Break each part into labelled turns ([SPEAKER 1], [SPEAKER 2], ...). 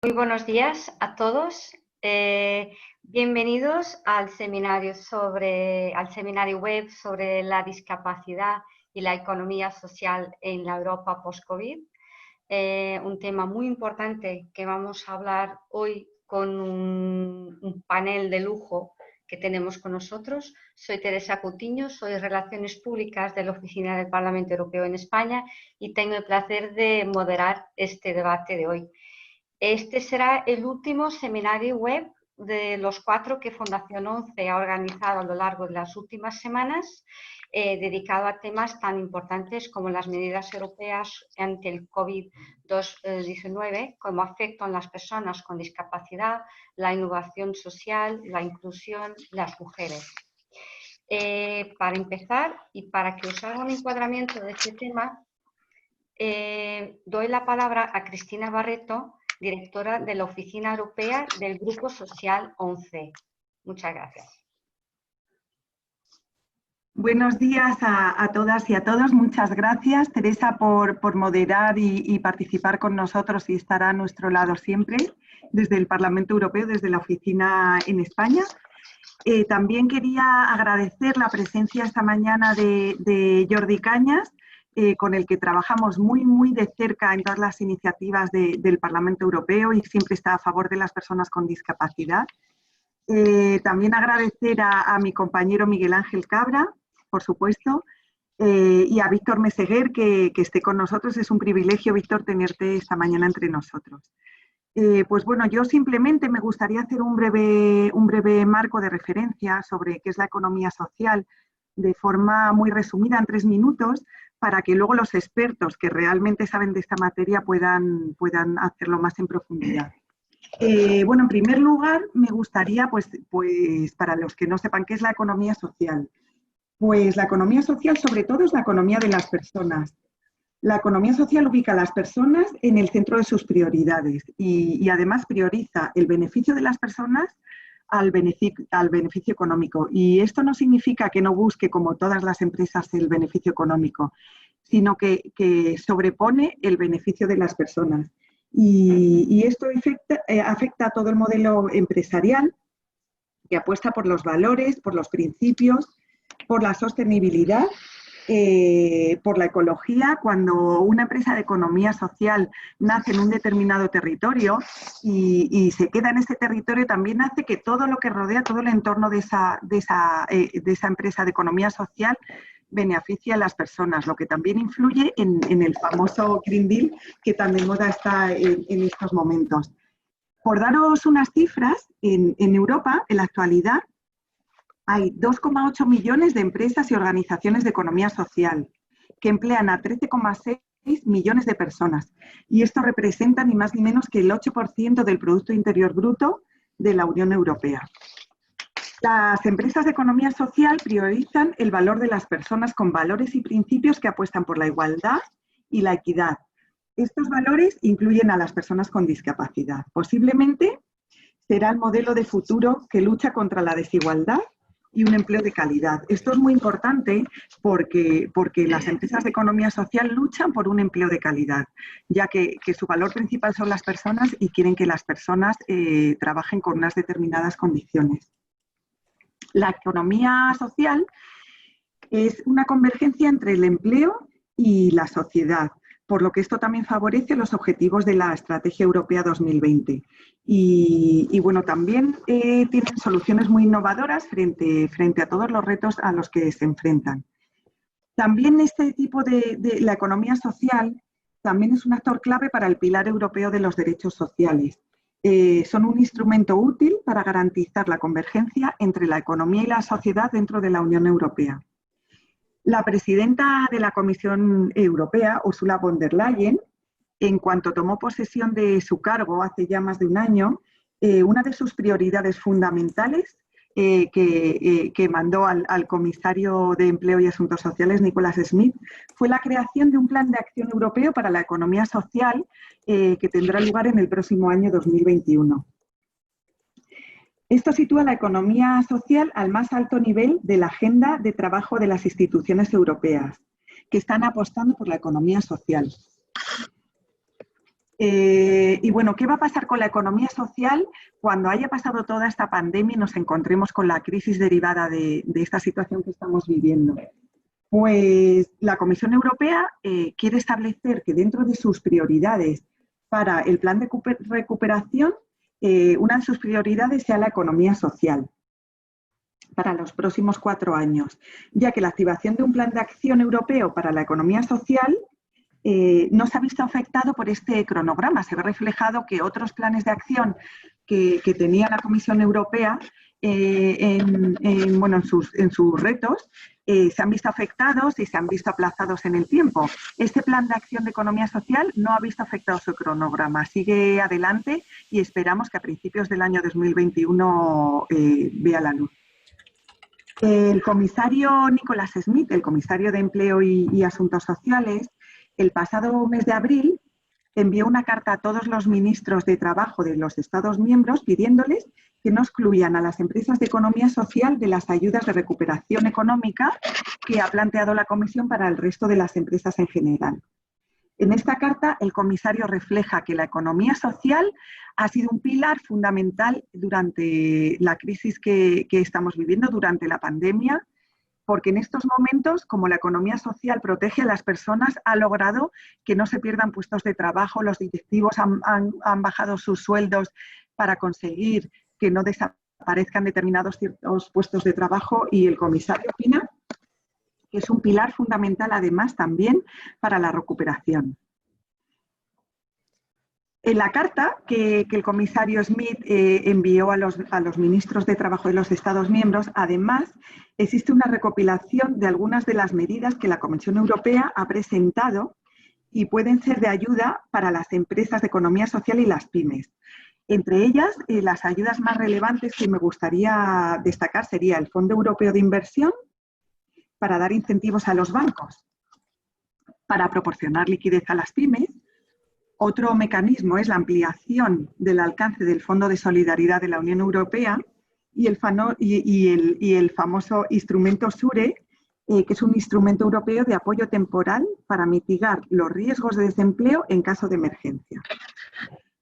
[SPEAKER 1] Muy buenos días a todos. Bienvenidos al seminario web sobre la discapacidad y la economía social en la Europa post-COVID. Un tema muy importante que vamos a hablar hoy con un panel de lujo que tenemos con nosotros. Soy Teresa Coutinho, soy Relaciones Públicas de la Oficina del Parlamento Europeo en España y tengo el placer de moderar este debate de hoy. Este será el último seminario web de los 4 que Fundación 11 ha organizado a lo largo de las últimas semanas, dedicado a temas tan importantes como las medidas europeas ante el COVID-19, cómo afectan las personas con discapacidad, la innovación social, la inclusión, las mujeres. Para empezar y para que os haga un encuadramiento de este tema, doy la palabra a Cristina Barreto, directora de la Oficina Europea del Grupo Social 11. Muchas gracias.
[SPEAKER 2] Buenos días a todas y a todos. Muchas gracias, Teresa, por moderar y participar con nosotros y estar a nuestro lado siempre desde el Parlamento Europeo, desde la oficina en España. También quería agradecer la presencia esta mañana de Jordi Cañas, con el que trabajamos muy de cerca en todas las iniciativas del Parlamento Europeo y siempre está a favor de las personas con discapacidad. También agradecer a mi compañero Miguel Ángel Cabra, por supuesto, y a Víctor Meseguer que esté con nosotros. Es un privilegio, Víctor, tenerte esta mañana entre nosotros. Pues bueno, yo simplemente me gustaría hacer un breve marco de referencia sobre qué es la economía social de forma muy resumida en 3 minutos, para que luego los expertos que realmente saben de esta materia puedan hacerlo más en profundidad. Bueno, en primer lugar, me gustaría, pues para los que no sepan qué es la economía social, pues la economía social sobre todo es la economía de las personas. La economía social ubica a las personas en el centro de sus prioridades y además prioriza el beneficio de las personas al beneficio económico. Y esto no significa que no busque, como todas las empresas, el beneficio económico, sino que sobrepone el beneficio de las personas. Y esto afecta a todo el modelo empresarial, que apuesta por los valores, por los principios, por la sostenibilidad, por la ecología. Cuando una empresa de economía social nace en un determinado territorio y se queda en ese territorio, también hace que todo lo que rodea, todo el entorno de esa empresa de economía social beneficie a las personas, lo que también influye en el famoso Green Deal que tan de moda está en estos momentos. Por daros unas cifras, en Europa, en la actualidad, hay 2,8 millones de empresas y organizaciones de economía social que emplean a 13,6 millones de personas. Y esto representa ni más ni menos que el 8% del Producto Interior Bruto de la Unión Europea. Las empresas de economía social priorizan el valor de las personas con valores y principios que apuestan por la igualdad y la equidad. Estos valores incluyen a las personas con discapacidad. Posiblemente será el modelo de futuro que lucha contra la desigualdad y un empleo de calidad. Esto es muy importante porque las empresas de economía social luchan por un empleo de calidad, ya que su valor principal son las personas y quieren que las personas trabajen con unas determinadas condiciones. La economía social es una convergencia entre el empleo y la sociedad, por lo que esto también favorece los objetivos de la Estrategia Europea 2020. Y bueno, también tienen soluciones muy innovadoras frente a todos los retos a los que se enfrentan. También este tipo de la economía social también es un actor clave para el pilar europeo de los derechos sociales. Son un instrumento útil para garantizar la convergencia entre la economía y la sociedad dentro de la Unión Europea. La presidenta de la Comisión Europea, Ursula von der Leyen, en cuanto tomó posesión de su cargo hace ya más de un año, una de sus prioridades fundamentales que mandó al comisario de Empleo y Asuntos Sociales, Nicholas Schmit, fue la creación de un plan de acción europeo para la economía social que tendrá lugar en el próximo año 2021. Esto sitúa la economía social al más alto nivel de la agenda de trabajo de las instituciones europeas, que están apostando por la economía social. Y bueno, ¿qué va a pasar con la economía social cuando haya pasado toda esta pandemia y nos encontremos con la crisis derivada de esta situación que estamos viviendo? Pues la Comisión Europea quiere establecer que dentro de sus prioridades para el plan de recuperación, una de sus prioridades sea la economía social para los próximos 4 años, ya que la activación de un plan de acción europeo para la economía social no se ha visto afectado por este cronograma. Se ve reflejado que otros planes de acción que tenía la Comisión Europea en sus retos se han visto afectados y se han visto aplazados en el tiempo. Este plan de acción de economía social no ha visto afectado su cronograma. Sigue adelante y esperamos que a principios del año 2021 vea la luz. El comisario Nicholas Schmit, el comisario de Empleo y Asuntos Sociales, el pasado mes de abril envió una carta a todos los ministros de trabajo de los Estados miembros pidiéndoles que no excluyan a las empresas de economía social de las ayudas de recuperación económica que ha planteado la Comisión para el resto de las empresas en general. En esta carta, el comisario refleja que la economía social ha sido un pilar fundamental durante la crisis que estamos viviendo, durante la pandemia, porque en estos momentos, como la economía social protege a las personas, ha logrado que no se pierdan puestos de trabajo, los directivos han bajado sus sueldos para conseguir que no desaparezcan determinados ciertos puestos de trabajo, y el comisario opina que es un pilar fundamental además también para la recuperación. En la carta que el comisario Schmit envió a los ministros de Trabajo de los Estados miembros, además, existe una recopilación de algunas de las medidas que la Comisión Europea ha presentado y pueden ser de ayuda para las empresas de economía social y las pymes. Entre ellas, las ayudas más relevantes que me gustaría destacar sería el Fondo Europeo de Inversión para dar incentivos a los bancos, para proporcionar liquidez a las pymes. Otro mecanismo es la ampliación del alcance del Fondo de Solidaridad de la Unión Europea y el famoso instrumento SURE, que es un instrumento europeo de apoyo temporal para mitigar los riesgos de desempleo en caso de emergencia.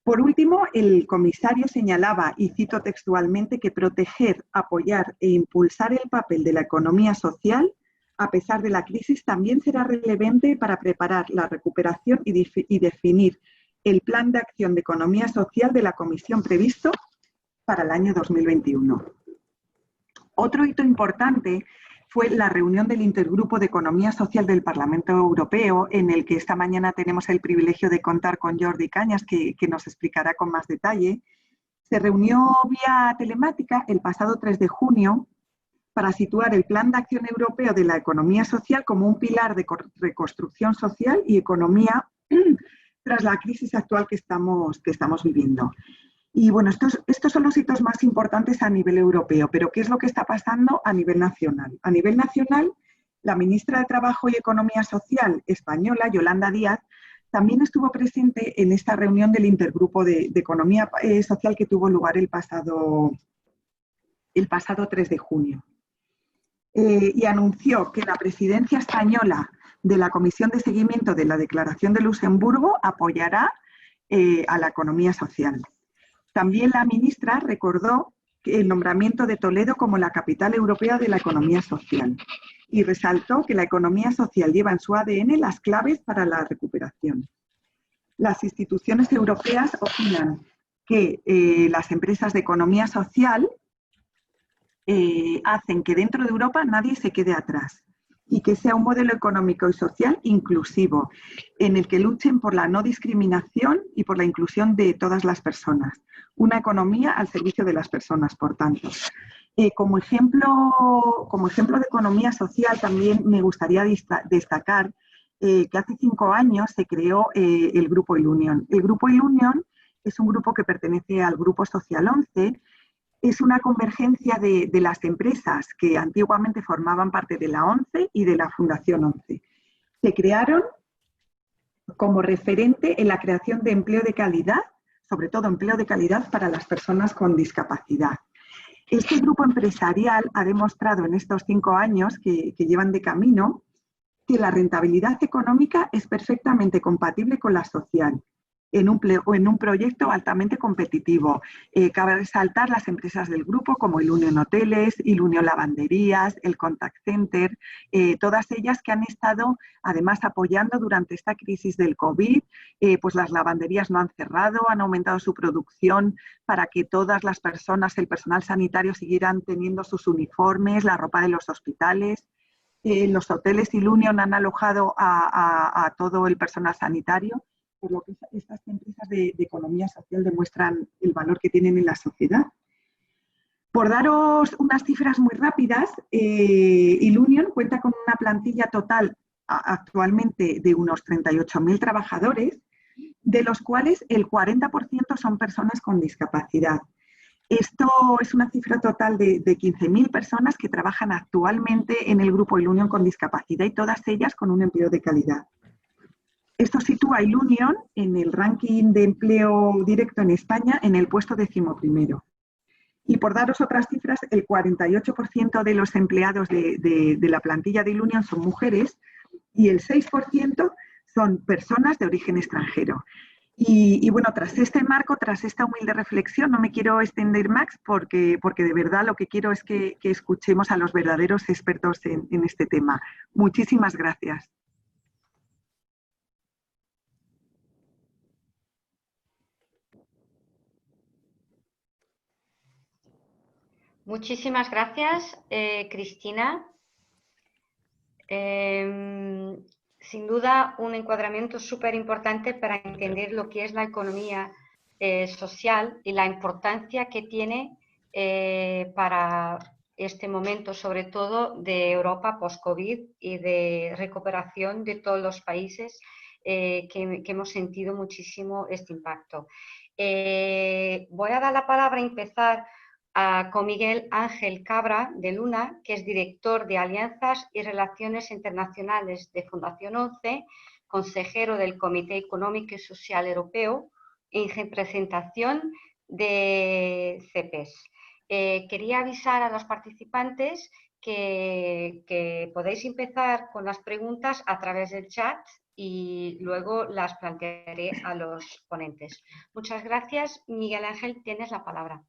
[SPEAKER 2] Por último, el comisario señalaba, y cito textualmente, que proteger, apoyar e impulsar el papel de la economía social a pesar de la crisis también será relevante para preparar la recuperación y definir el plan de acción de economía social de la Comisión previsto para el año 2021. Otro hito importante fue la reunión del Intergrupo de Economía Social del Parlamento Europeo, en el que esta mañana tenemos el privilegio de contar con Jordi Cañas, que nos explicará con más detalle. Se reunió vía telemática el pasado 3 de junio para situar el Plan de Acción Europeo de la Economía Social como un pilar de reconstrucción social y economía tras la crisis actual que estamos viviendo. Y bueno, estos son los hitos más importantes a nivel europeo, pero ¿qué es lo que está pasando a nivel nacional? A nivel nacional, la ministra de Trabajo y Economía Social española, Yolanda Díaz, también estuvo presente en esta reunión del Intergrupo de Economía Social que tuvo lugar el pasado 3 de junio. Y anunció que la presidencia española de la Comisión de Seguimiento de la Declaración de Luxemburgo apoyará a la economía social. También la ministra recordó el nombramiento de Toledo como la capital europea de la economía social y resaltó que la economía social lleva en su ADN las claves para la recuperación. Las instituciones europeas opinan que las empresas de economía social hacen que dentro de Europa nadie se quede atrás y que sea un modelo económico y social inclusivo, en el que luchen por la no discriminación y por la inclusión de todas las personas. Una economía al servicio de las personas, por tanto. Como ejemplo de economía social, también me gustaría destacar que hace 5 años se creó el Grupo Ilunion. El Grupo Ilunion es un grupo que pertenece al Grupo Social 11. Es una convergencia de las empresas que antiguamente formaban parte de la ONCE y de la Fundación ONCE. Se crearon como referente en la creación de empleo de calidad, sobre todo empleo de calidad para las personas con discapacidad. Este grupo empresarial ha demostrado en estos 5 años que llevan de camino que la rentabilidad económica es perfectamente compatible con la social en un proyecto altamente competitivo. Cabe resaltar las empresas del grupo como el Unión Hoteles, el Unión Lavanderías, el Contact Center, todas ellas que han estado además apoyando durante esta crisis del COVID, pues las lavanderías no han cerrado, han aumentado su producción para que todas las personas, el personal sanitario siguieran teniendo sus uniformes, la ropa de los hospitales. Los hoteles y Unión han alojado a todo el personal sanitario, por lo que estas empresas de economía social demuestran el valor que tienen en la sociedad. Por daros unas cifras muy rápidas, Ilunion cuenta con una plantilla total actualmente de unos 38.000 trabajadores, de los cuales el 40% son personas con discapacidad. Esto es una cifra total de 15.000 personas que trabajan actualmente en el grupo Ilunion con discapacidad y todas ellas con un empleo de calidad. Esto sitúa a Ilunion en el ranking de empleo directo en España en el puesto 11º. Y por daros otras cifras, el 48% de los empleados de la plantilla de Ilunion son mujeres y el 6% son personas de origen extranjero. Y bueno, tras este marco, tras esta humilde reflexión, no me quiero extender más porque de verdad lo que quiero es que escuchemos a los verdaderos expertos en este tema. Muchísimas gracias.
[SPEAKER 1] Muchísimas gracias, Cristina. Sin duda, un encuadramiento súper importante para entender lo que es la economía social y la importancia que tiene para este momento, sobre todo de Europa post-COVID y de recuperación de todos los países que hemos sentido muchísimo este impacto. Voy a dar la palabra a empezar con Miguel Ángel Cabra de Luna, que es director de Alianzas y Relaciones Internacionales de Fundación 11, consejero del Comité Económico y Social Europeo, en representación de CEPES. Quería avisar a los participantes que podéis empezar con las preguntas a través del chat y luego las plantearé a los ponentes. Muchas gracias. Miguel Ángel, tienes la palabra.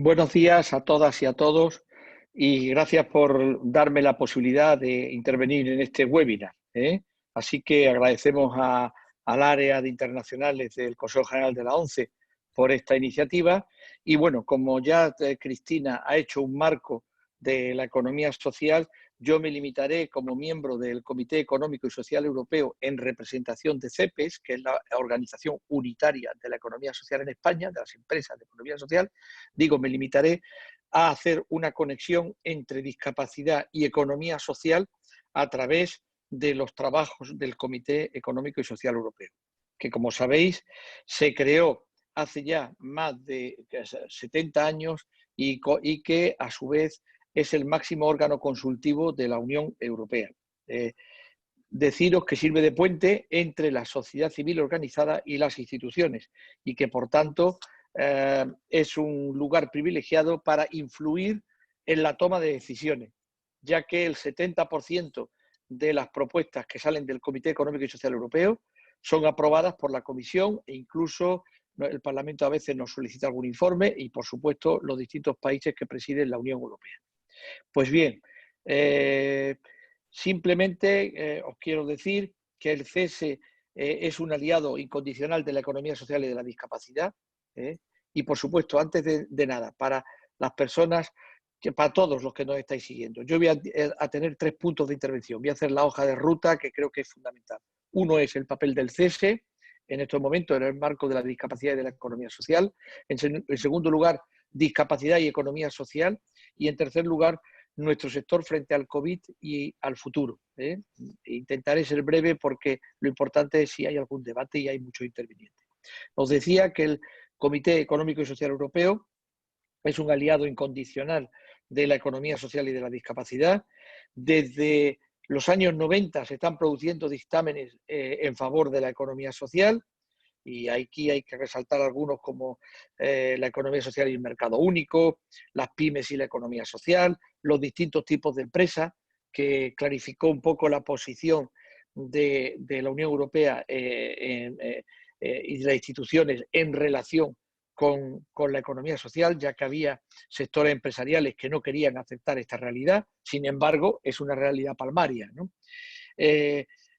[SPEAKER 3] Buenos días a todas y a todos y gracias por darme la posibilidad de intervenir en este webinar. Así que agradecemos al área de internacionales del Consejo General de la ONCE por esta iniciativa y bueno, como ya Cristina ha hecho un marco de la economía social, yo me limitaré como miembro del Comité Económico y Social Europeo en representación de CEPES, que es la organización unitaria de la economía social en España, de las empresas de economía social, me limitaré a hacer una conexión entre discapacidad y economía social a través de los trabajos del Comité Económico y Social Europeo, que como sabéis se creó hace ya más de 70 años y que a su vez es el máximo órgano consultivo de la Unión Europea. Deciros que sirve de puente entre la sociedad civil organizada y las instituciones y que, por tanto, es un lugar privilegiado para influir en la toma de decisiones, ya que el 70% de las propuestas que salen del Comité Económico y Social Europeo son aprobadas por la Comisión e incluso el Parlamento a veces nos solicita algún informe y, por supuesto, los distintos países que presiden la Unión Europea. Pues bien, simplemente os quiero decir que el CESE es un aliado incondicional de la economía social y de la discapacidad. Y, por supuesto, antes de nada, para las personas, para todos los que nos estáis siguiendo, yo voy a tener 3 puntos de intervención. Voy a hacer la hoja de ruta que creo que es fundamental. Uno es el papel del CESE en estos momentos en el marco de la discapacidad y de la economía social. En segundo lugar, discapacidad y economía social. Y en tercer lugar, nuestro sector frente al COVID y al futuro. Intentaré ser breve porque lo importante es si hay algún debate y hay muchos intervinientes. Os decía que el Comité Económico y Social Europeo es un aliado incondicional de la economía social y de la discapacidad. Desde los años 90 se están produciendo dictámenes en favor de la economía social y aquí hay que resaltar algunos como la economía social y el mercado único, las pymes y la economía social, los distintos tipos de empresas, que clarificó un poco la posición de la Unión Europea y de las instituciones en relación con la economía social, ya que había sectores empresariales que no querían aceptar esta realidad. Sin embargo, es una realidad palmaria, ¿no?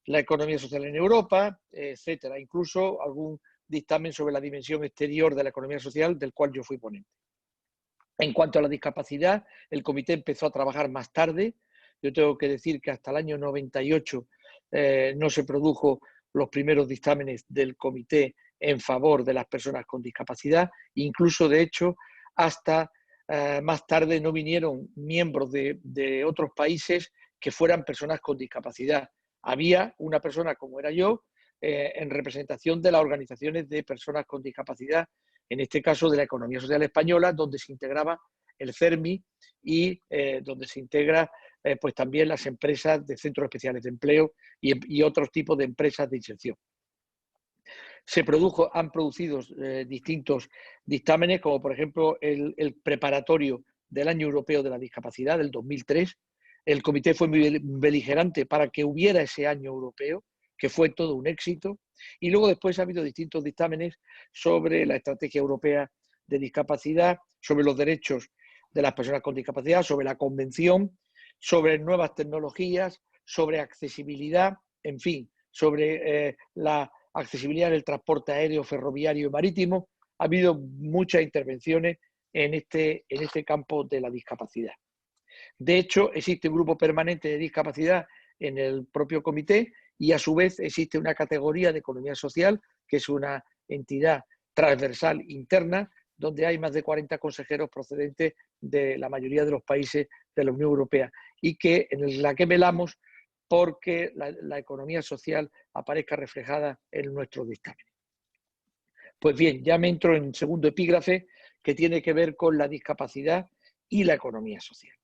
[SPEAKER 3] La economía social en Europa, etcétera. Incluso algún dictamen sobre la dimensión exterior de la economía social, del cual yo fui ponente. En cuanto a la discapacidad, el comité empezó a trabajar más tarde. Yo tengo que decir que hasta el año 98 no se produjo los primeros dictámenes del comité en favor de las personas con discapacidad. Incluso, de hecho, hasta más tarde no vinieron miembros de otros países que fueran personas con discapacidad. Había una persona, como era yo, en representación de las organizaciones de personas con discapacidad, en este caso de la economía social española, donde se integraba el CERMI y donde se integra pues también las empresas de centros especiales de empleo y otros tipos de empresas de inserción. Han producido distintos dictámenes, como por ejemplo el preparatorio del Año Europeo de la Discapacidad del 2003. El comité fue muy beligerante para que hubiera ese año europeo, que fue todo un éxito. Y luego después ha habido distintos dictámenes sobre la estrategia europea de discapacidad, sobre los derechos de las personas con discapacidad, sobre la convención, sobre nuevas tecnologías, sobre accesibilidad, en fin, sobre la accesibilidad del transporte aéreo, ferroviario y marítimo. Ha habido muchas intervenciones en este campo de la discapacidad. De hecho, existe un grupo permanente de discapacidad en el propio comité y a su vez existe una categoría de economía social, que es una entidad transversal interna, donde hay más de 40 consejeros procedentes de la mayoría de los países de la Unión Europea y en la que velamos porque la economía social aparezca reflejada en nuestros dictámenes. Pues bien, ya me entro en segundo epígrafe, que tiene que ver con la discapacidad y la economía social.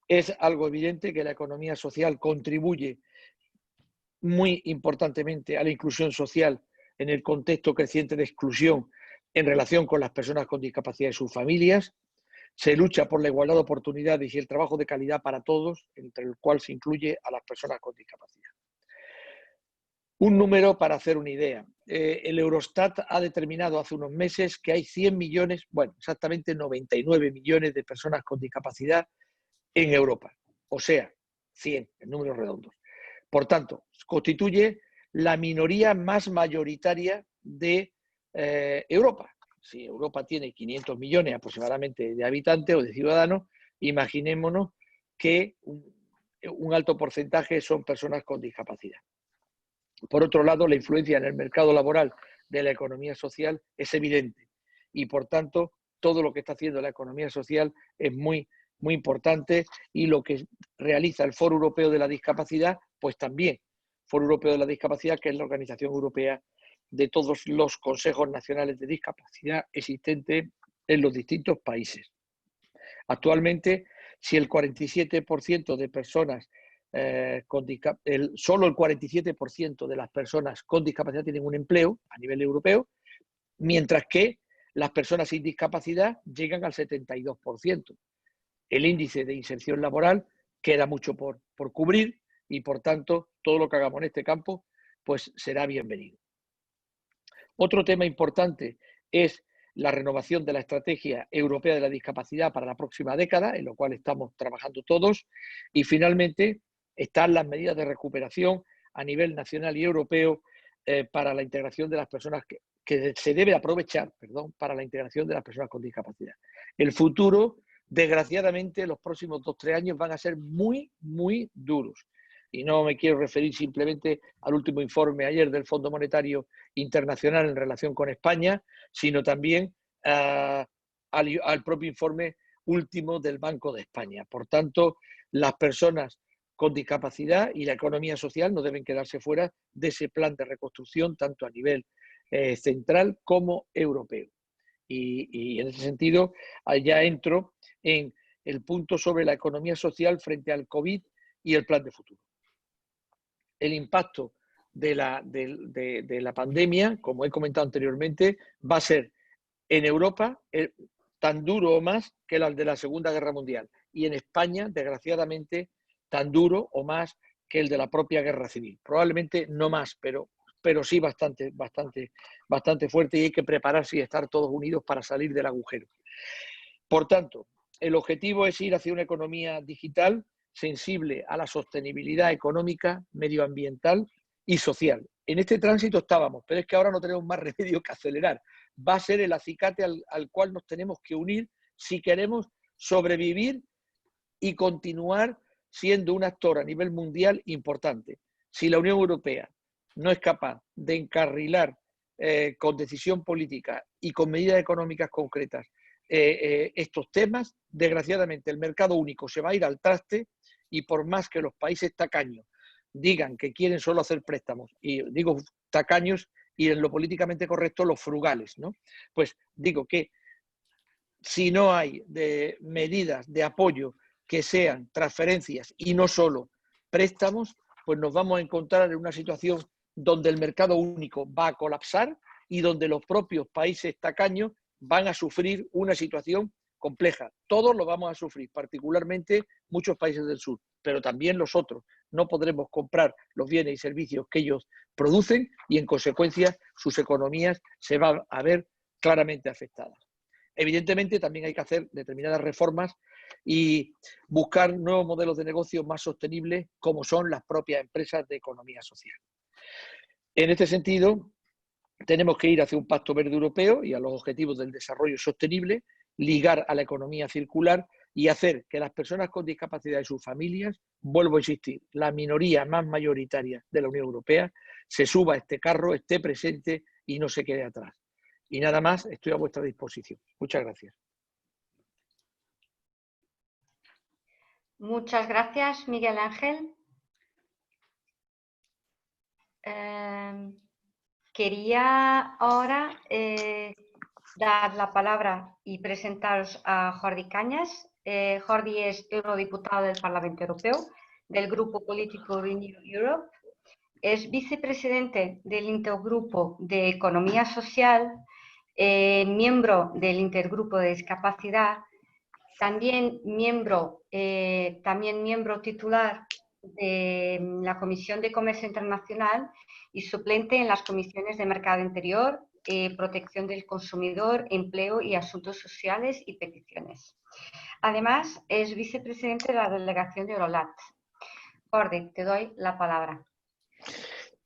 [SPEAKER 3] Es algo evidente que la economía social contribuye muy importantemente a la inclusión social en el contexto creciente de exclusión en relación con las personas con discapacidad y sus familias. Se lucha por la igualdad de oportunidades y el trabajo de calidad para todos, entre el cual se incluye a las personas con discapacidad. Un número para hacer una idea. El Eurostat ha determinado hace unos meses que hay 100 millones, bueno, exactamente 99 millones de personas con discapacidad en Europa. O sea, 100, en números redondos. Por tanto, constituye la minoría más mayoritaria de Europa. Si Europa tiene 500 millones aproximadamente de habitantes o de ciudadanos, imaginémonos que un alto porcentaje son personas con discapacidad. Por otro lado, la influencia en el mercado laboral de la economía social es evidente y, por tanto, todo lo que está haciendo la economía social es muy importante y lo que realiza el Foro Europeo de la Discapacidad, pues también. Foro Europeo de la Discapacidad, que es la organización europea de todos los consejos nacionales de discapacidad existentes en los distintos países. Actualmente, si el 47% de personas solo el 47% de las personas con discapacidad tienen un empleo a nivel europeo, mientras que las personas sin discapacidad llegan al 72%. El índice de inserción laboral queda mucho por cubrir y, por tanto, todo lo que hagamos en este campo pues será bienvenido. Otro tema importante es la renovación de la Estrategia Europea de la Discapacidad para la próxima década, en lo cual estamos trabajando todos. Y, finalmente, están las medidas de recuperación a nivel nacional y europeo para la integración de las personas que se debe aprovechar, para la integración de las personas con discapacidad. El futuro, desgraciadamente, los próximos 2 o 3 años van a ser muy duros. Y no me quiero referir simplemente al último informe ayer del Fondo Monetario Internacional en relación con España, sino también al propio informe último del Banco de España. Por tanto, las personas con discapacidad y la economía social no deben quedarse fuera de ese plan de reconstrucción, tanto a nivel central como europeo. Y en ese sentido, ya entro en el punto sobre la economía social frente al COVID y el plan de futuro. El impacto de la pandemia, como he comentado anteriormente, va a ser en Europa tan duro o más que el de la Segunda Guerra Mundial. Y en España, desgraciadamente, tan duro o más que el de la propia Guerra Civil. Probablemente no más, pero pero sí bastante fuerte, y hay que prepararse y estar todos unidos para salir del agujero. Por tanto, el objetivo es ir hacia una economía digital sensible a la sostenibilidad económica, medioambiental y social. En este tránsito estábamos, pero es que ahora no tenemos más remedio que acelerar. Va a ser el acicate al cual nos tenemos que unir si queremos sobrevivir y continuar siendo un actor a nivel mundial importante. Si la Unión Europea no es capaz de encarrilar con decisión política y con medidas económicas concretas estos temas, desgraciadamente el mercado único se va a ir al traste, y por más que los países tacaños digan que quieren solo hacer préstamos, y digo tacaños y en lo políticamente correcto los frugales, ¿no? Pues digo que si no hay medidas de apoyo que sean transferencias y no solo préstamos, pues nos vamos a encontrar en una situación donde el mercado único va a colapsar y donde los propios países tacaños van a sufrir una situación compleja. Todos lo vamos a sufrir, particularmente muchos países del sur, pero también los otros. No podremos comprar los bienes y servicios que ellos producen y, en consecuencia, sus economías se van a ver claramente afectadas. Evidentemente, también hay que hacer determinadas reformas y buscar nuevos modelos de negocio más sostenibles, como son las propias empresas de economía social. En este sentido, tenemos que ir hacia un pacto verde europeo y a los objetivos del desarrollo sostenible, ligar a la economía circular y hacer que las personas con discapacidad y sus familias, vuelvo a insistir, la minoría más mayoritaria de la Unión Europea, se suba a este carro, esté presente y no se quede atrás. Y nada más, estoy a vuestra disposición. Muchas gracias.
[SPEAKER 1] Muchas gracias, Miguel Ángel. Quería ahora dar la palabra y presentaros a Jordi Cañas. Jordi es eurodiputado del Parlamento Europeo, del Grupo Político Renew Europe. Es vicepresidente del Intergrupo de Economía Social, miembro del Intergrupo de Discapacidad, también miembro titular de la Comisión de Comercio Internacional y suplente en las comisiones de Mercado Interior, Protección del Consumidor, Empleo y Asuntos Sociales y Peticiones. Además, es vicepresidente de la delegación de Eurolat. Jordi, te doy la palabra.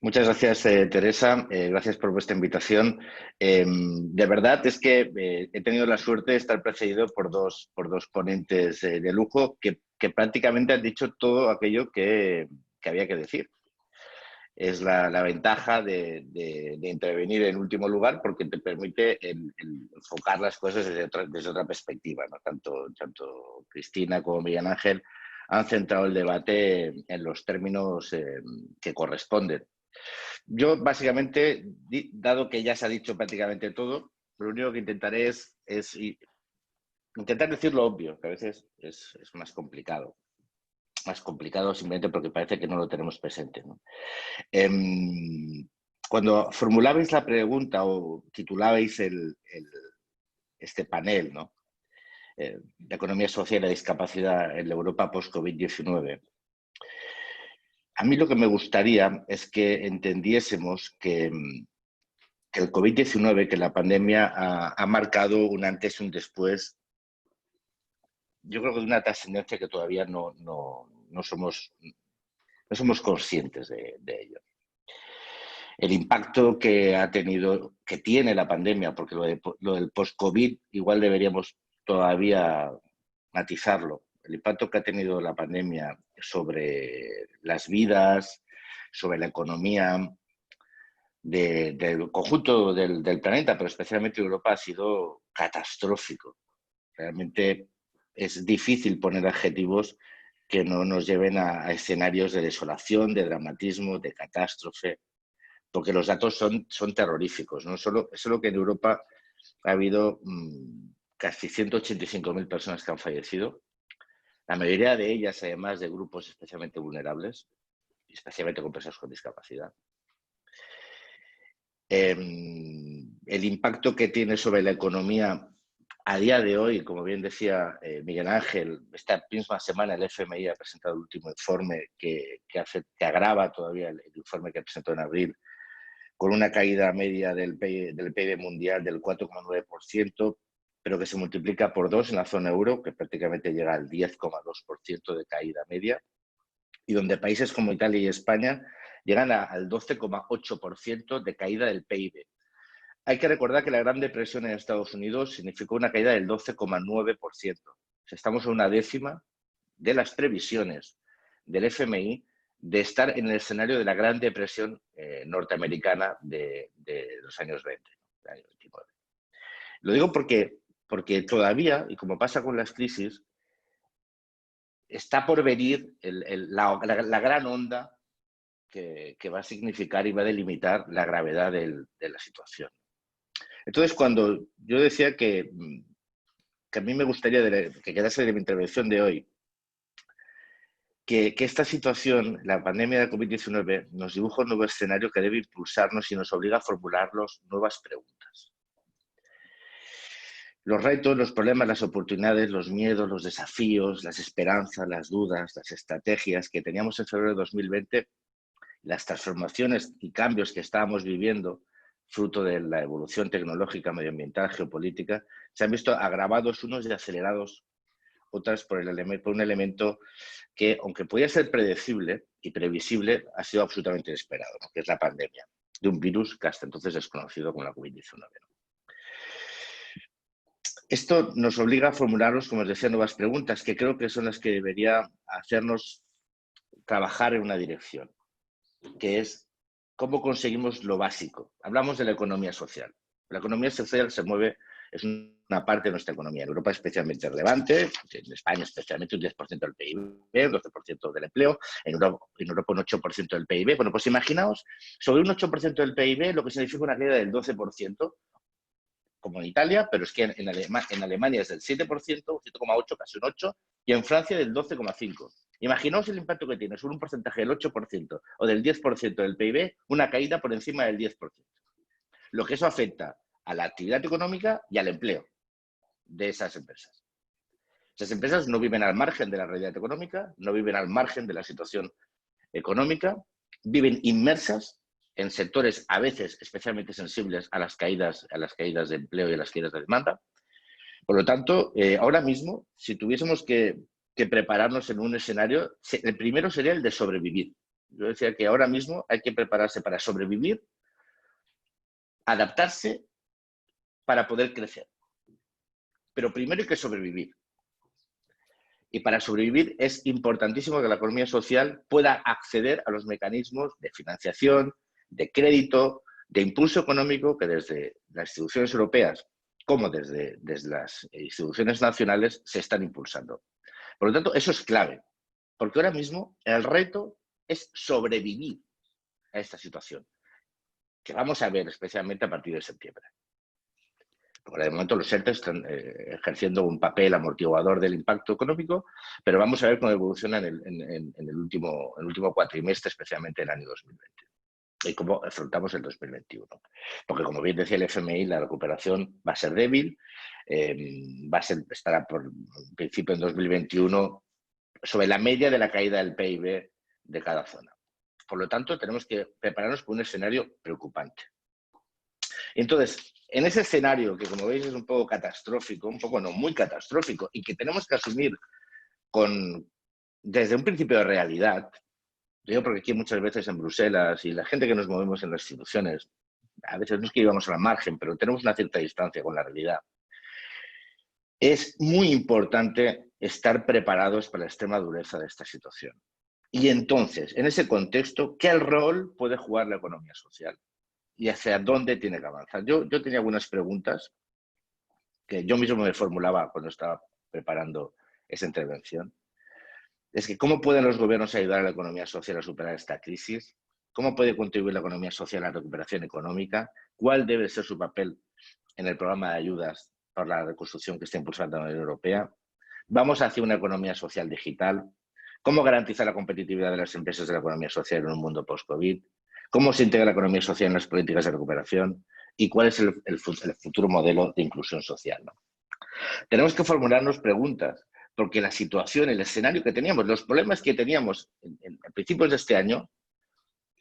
[SPEAKER 4] Muchas gracias, Teresa. Gracias por vuestra invitación. De verdad es que he tenido la suerte de estar precedido por dos ponentes de lujo que prácticamente han dicho todo aquello que había que decir. Es la ventaja de intervenir en último lugar, porque te permite enfocar las cosas desde otra perspectiva, ¿no? Tanto Cristina como Miguel Ángel han centrado el debate en los términos que corresponden. Yo, básicamente, dado que ya se ha dicho prácticamente todo, lo único que intentaré es intentar decir lo obvio, que a veces es más complicado. Más complicado simplemente porque parece que no lo tenemos presente, ¿no? Cuando formulabais la pregunta o titulabais este panel, ¿no? De economía social y discapacidad en la Europa post-COVID-19, a mí lo que me gustaría es que entendiésemos que el COVID-19, que la pandemia ha marcado un antes y un después, yo creo que de una trascendencia que todavía no somos conscientes de ello. El impacto que tiene la pandemia, porque lo del post-COVID igual deberíamos todavía matizarlo. El impacto que ha tenido la pandemia sobre las vidas, sobre la economía del conjunto del planeta, pero especialmente Europa, ha sido catastrófico. Realmente es difícil poner adjetivos que no nos lleven a escenarios de desolación, de dramatismo, de catástrofe, porque los datos son terroríficos, ¿no? Solo que en Europa ha habido casi 185.000 personas que han fallecido, la mayoría de ellas, además, de grupos especialmente vulnerables, especialmente con personas con discapacidad. El impacto que tiene sobre la economía a día de hoy, como bien decía Miguel Ángel, esta misma semana el FMI ha presentado el último informe que agrava todavía el informe que presentó en abril con una caída media del PIB mundial del 4,9%, pero que se multiplica por 2 en la zona euro, que prácticamente llega al 10,2% de caída media, y donde países como Italia y España llegan al 12,8% de caída del PIB. Hay que recordar que la Gran Depresión en Estados Unidos significó una caída del 12,9%. O sea, estamos a una décima de las previsiones del FMI de estar en el escenario de la Gran Depresión norteamericana de los años 20, del año 29. Lo digo porque todavía, y como pasa con las crisis, está por venir la gran onda que va a significar y va a delimitar la gravedad de la situación. Entonces, cuando yo decía que a mí me gustaría que quedase de mi intervención de hoy, que esta situación, la pandemia de COVID-19, nos dibuja un nuevo escenario que debe impulsarnos y nos obliga a formularnos nuevas preguntas. Los retos, los problemas, las oportunidades, los miedos, los desafíos, las esperanzas, las dudas, las estrategias que teníamos en febrero de 2020, las transformaciones y cambios que estábamos viviendo, fruto de la evolución tecnológica, medioambiental, geopolítica, se han visto agravados unos y acelerados otras por un elemento que, aunque podía ser predecible y previsible, ha sido absolutamente inesperado, ¿no? Que es la pandemia de un virus que hasta entonces desconocido como la COVID-19. Esto nos obliga a formularnos, como os decía, nuevas preguntas que creo que son las que debería hacernos trabajar en una dirección, que es cómo conseguimos lo básico. Hablamos de la economía social. La economía social se mueve, es una parte de nuestra economía. En Europa especialmente relevante, en España especialmente un 10% del PIB, un 12% del empleo, en Europa un 8% del PIB. Bueno, pues imaginaos, sobre un 8% del PIB, lo que significa una caída del 12%, como en Italia, pero es que en Alemania es del 7%, 7,8%, casi un 8%, y en Francia del 12,5%. Imaginaos el impacto que tiene sobre un porcentaje del 8% o del 10% del PIB, una caída por encima del 10%. Lo que eso afecta a la actividad económica y al empleo de esas empresas. Esas empresas no viven al margen de la realidad económica, no viven al margen de la situación económica, viven inmersas en sectores a veces especialmente sensibles a las caídas de empleo y a las caídas de demanda. Por lo tanto, ahora mismo, si tuviésemos que prepararnos en un escenario, el primero sería el de sobrevivir. Yo decía que ahora mismo hay que prepararse para sobrevivir, adaptarse para poder crecer. Pero primero hay que sobrevivir. Y para sobrevivir es importantísimo que la economía social pueda acceder a los mecanismos de financiación, de crédito, de impulso económico que desde las instituciones europeas como desde las instituciones nacionales se están impulsando. Por lo tanto, eso es clave, porque ahora mismo el reto es sobrevivir a esta situación, que vamos a ver especialmente a partir de septiembre. Porque de momento los ERTE están ejerciendo un papel amortiguador del impacto económico, pero vamos a ver cómo evoluciona en el último cuatrimestre, especialmente en el año 2020. Y cómo afrontamos el 2021. Porque, como bien decía el FMI, la recuperación va a ser débil, estará por principio en 2021 sobre la media de la caída del PIB de cada zona. Por lo tanto, tenemos que prepararnos para un escenario preocupante. Entonces, en ese escenario, que como veis es un poco catastrófico, un poco no, muy catastrófico, y que tenemos que asumir desde un principio de realidad, digo porque aquí muchas veces en Bruselas y la gente que nos movemos en las instituciones, a veces no es que íbamos a la margen, pero tenemos una cierta distancia con la realidad. Es muy importante estar preparados para la extrema dureza de esta situación. Y entonces, en ese contexto, ¿qué rol puede jugar la economía social? ¿Y hacia dónde tiene que avanzar? Yo tenía algunas preguntas que yo mismo me formulaba cuando estaba preparando esa intervención. Es que ¿cómo pueden los gobiernos ayudar a la economía social a superar esta crisis? ¿Cómo puede contribuir la economía social a la recuperación económica? ¿Cuál debe ser su papel en el programa de ayudas para la reconstrucción que está impulsando la Unión Europea? ¿Vamos hacia una economía social digital? ¿Cómo garantizar la competitividad de las empresas de la economía social en un mundo post-COVID? ¿Cómo se integra la economía social en las políticas de recuperación? ¿Y cuál es el futuro modelo de inclusión social, ¿no? Tenemos que formularnos preguntas, porque la situación, el escenario que teníamos, los problemas que teníamos en principios de este año,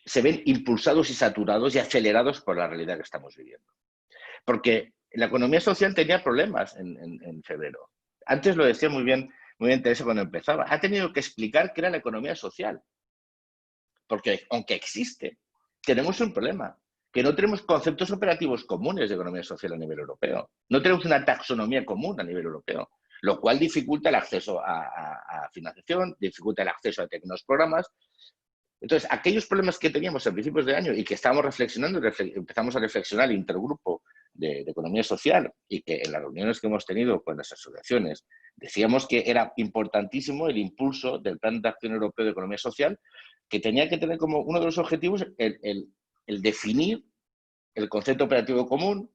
[SPEAKER 4] se ven impulsados y saturados y acelerados por la realidad que estamos viviendo. Porque la economía social tenía problemas en febrero. Antes lo decía muy bien Teresa cuando empezaba. Ha tenido que explicar qué era la economía social. Porque aunque existe, tenemos un problema, que no tenemos conceptos operativos comunes de economía social a nivel europeo. No tenemos una taxonomía común a nivel europeo, lo cual dificulta el acceso a financiación, dificulta el acceso a determinados programas. Entonces, aquellos problemas que teníamos a principios de año y que estábamos reflexionando, empezamos a reflexionar el intergrupo de economía social y que en las reuniones que hemos tenido con las asociaciones decíamos que era importantísimo el impulso del Plan de Acción Europeo de Economía Social, que tenía que tener como uno de los objetivos el definir el concepto operativo común,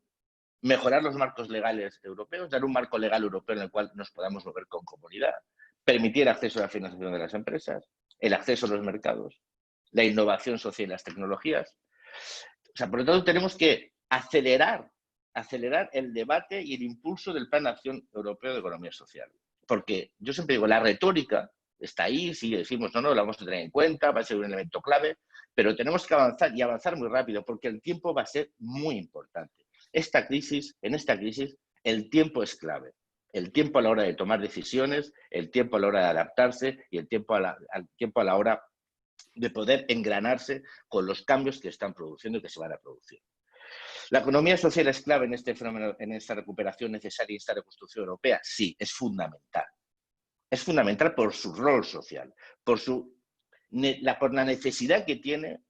[SPEAKER 4] mejorar los marcos legales europeos, dar un marco legal europeo en el cual nos podamos mover con comodidad, permitir acceso a la financiación de las empresas, el acceso a los mercados, la innovación social y las tecnologías. O sea, por lo tanto, tenemos que acelerar el debate y el impulso del Plan de Acción Europeo de Economía Social. Porque yo siempre digo, la retórica está ahí, sí decimos, no, la vamos a tener en cuenta, va a ser un elemento clave, pero tenemos que avanzar y avanzar muy rápido porque el tiempo va a ser muy importante. En esta crisis, el tiempo es clave. El tiempo a la hora de tomar decisiones, el tiempo a la hora de adaptarse y el tiempo a la hora de poder engranarse con los cambios que están produciendo y que se van a producir. ¿La economía social es clave en este fenómeno, en esta recuperación necesaria y esta reconstrucción europea? Sí, es fundamental. Es fundamental por su rol social, por la necesidad que tiene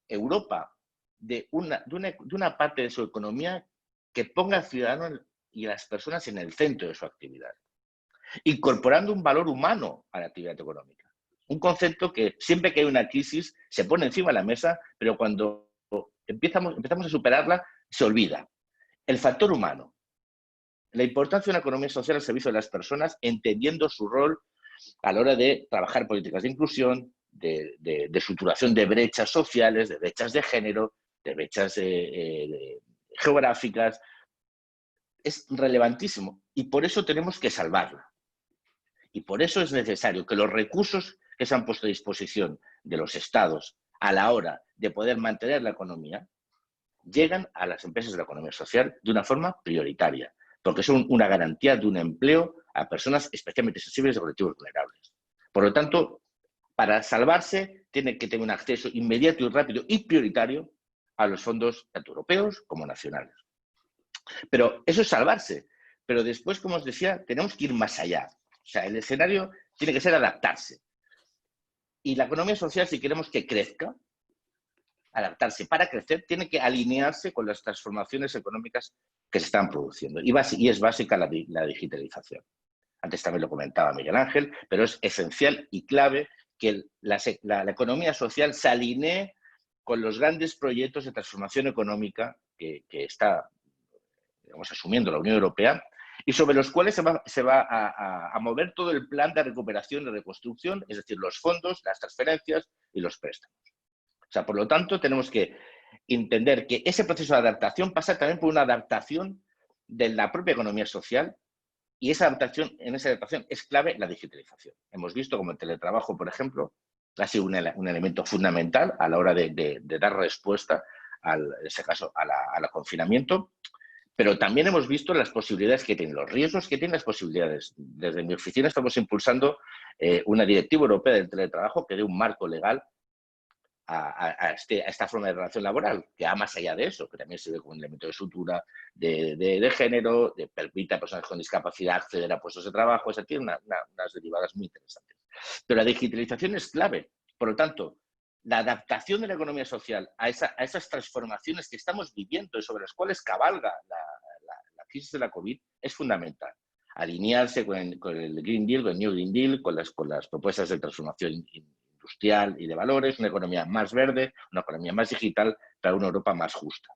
[SPEAKER 4] Europa de una parte de su economía que ponga al ciudadano y a las personas en el centro de su actividad, incorporando un valor humano a la actividad económica. Un concepto que siempre que hay una crisis se pone encima de la mesa, pero cuando empezamos a superarla se olvida. El factor humano, la importancia de una economía social al servicio de las personas, entendiendo su rol a la hora de trabajar políticas de inclusión, de suturación de brechas sociales, de brechas de género, de brechas geográficas. Es relevantísimo y por eso tenemos que salvarla. Y por eso es necesario que los recursos que se han puesto a disposición de los estados a la hora de poder mantener la economía llegan a las empresas de la economía social de una forma prioritaria, porque son una garantía de un empleo a personas especialmente sensibles de colectivos vulnerables. Por lo tanto, para salvarse, tiene que tener un acceso inmediato y rápido y prioritario a los fondos tanto europeos como nacionales. Pero eso es salvarse. Pero después, como os decía, tenemos que ir más allá. O sea, el escenario tiene que ser adaptarse. Y la economía social, si queremos que crezca, adaptarse para crecer, tiene que alinearse con las transformaciones económicas que se están produciendo. Y es básica la digitalización. Antes también lo comentaba Miguel Ángel, pero es esencial y clave que la economía social se alinee con los grandes proyectos de transformación económica que está, digamos, asumiendo la Unión Europea y sobre los cuales se va a mover todo el plan de recuperación y reconstrucción, es decir, los fondos, las transferencias y los préstamos. O sea, por lo tanto, tenemos que entender que ese proceso de adaptación pasa también por una adaptación de la propia economía social y en esa adaptación es clave la digitalización. Hemos visto como el teletrabajo, por ejemplo, ha sido un elemento fundamental a la hora de dar respuesta, en ese caso, al confinamiento, pero también hemos visto las posibilidades que tienen, los riesgos que tienen las posibilidades. Desde mi oficina estamos impulsando una directiva europea del teletrabajo que dé un marco legal a esta forma de relación laboral, que va más allá de eso, que también se ve como un elemento de sutura de género, de permite a personas con discapacidad acceder a puestos de trabajo, eso tiene unas derivadas muy interesantes. Pero la digitalización es clave. Por lo tanto, la adaptación de la economía social a esas transformaciones que estamos viviendo y sobre las cuales cabalga la crisis de la COVID es fundamental. Alinearse con el Green Deal, con el New Green Deal, con las propuestas de transformación industrial y de valores, una economía más verde, una economía más digital para una Europa más justa.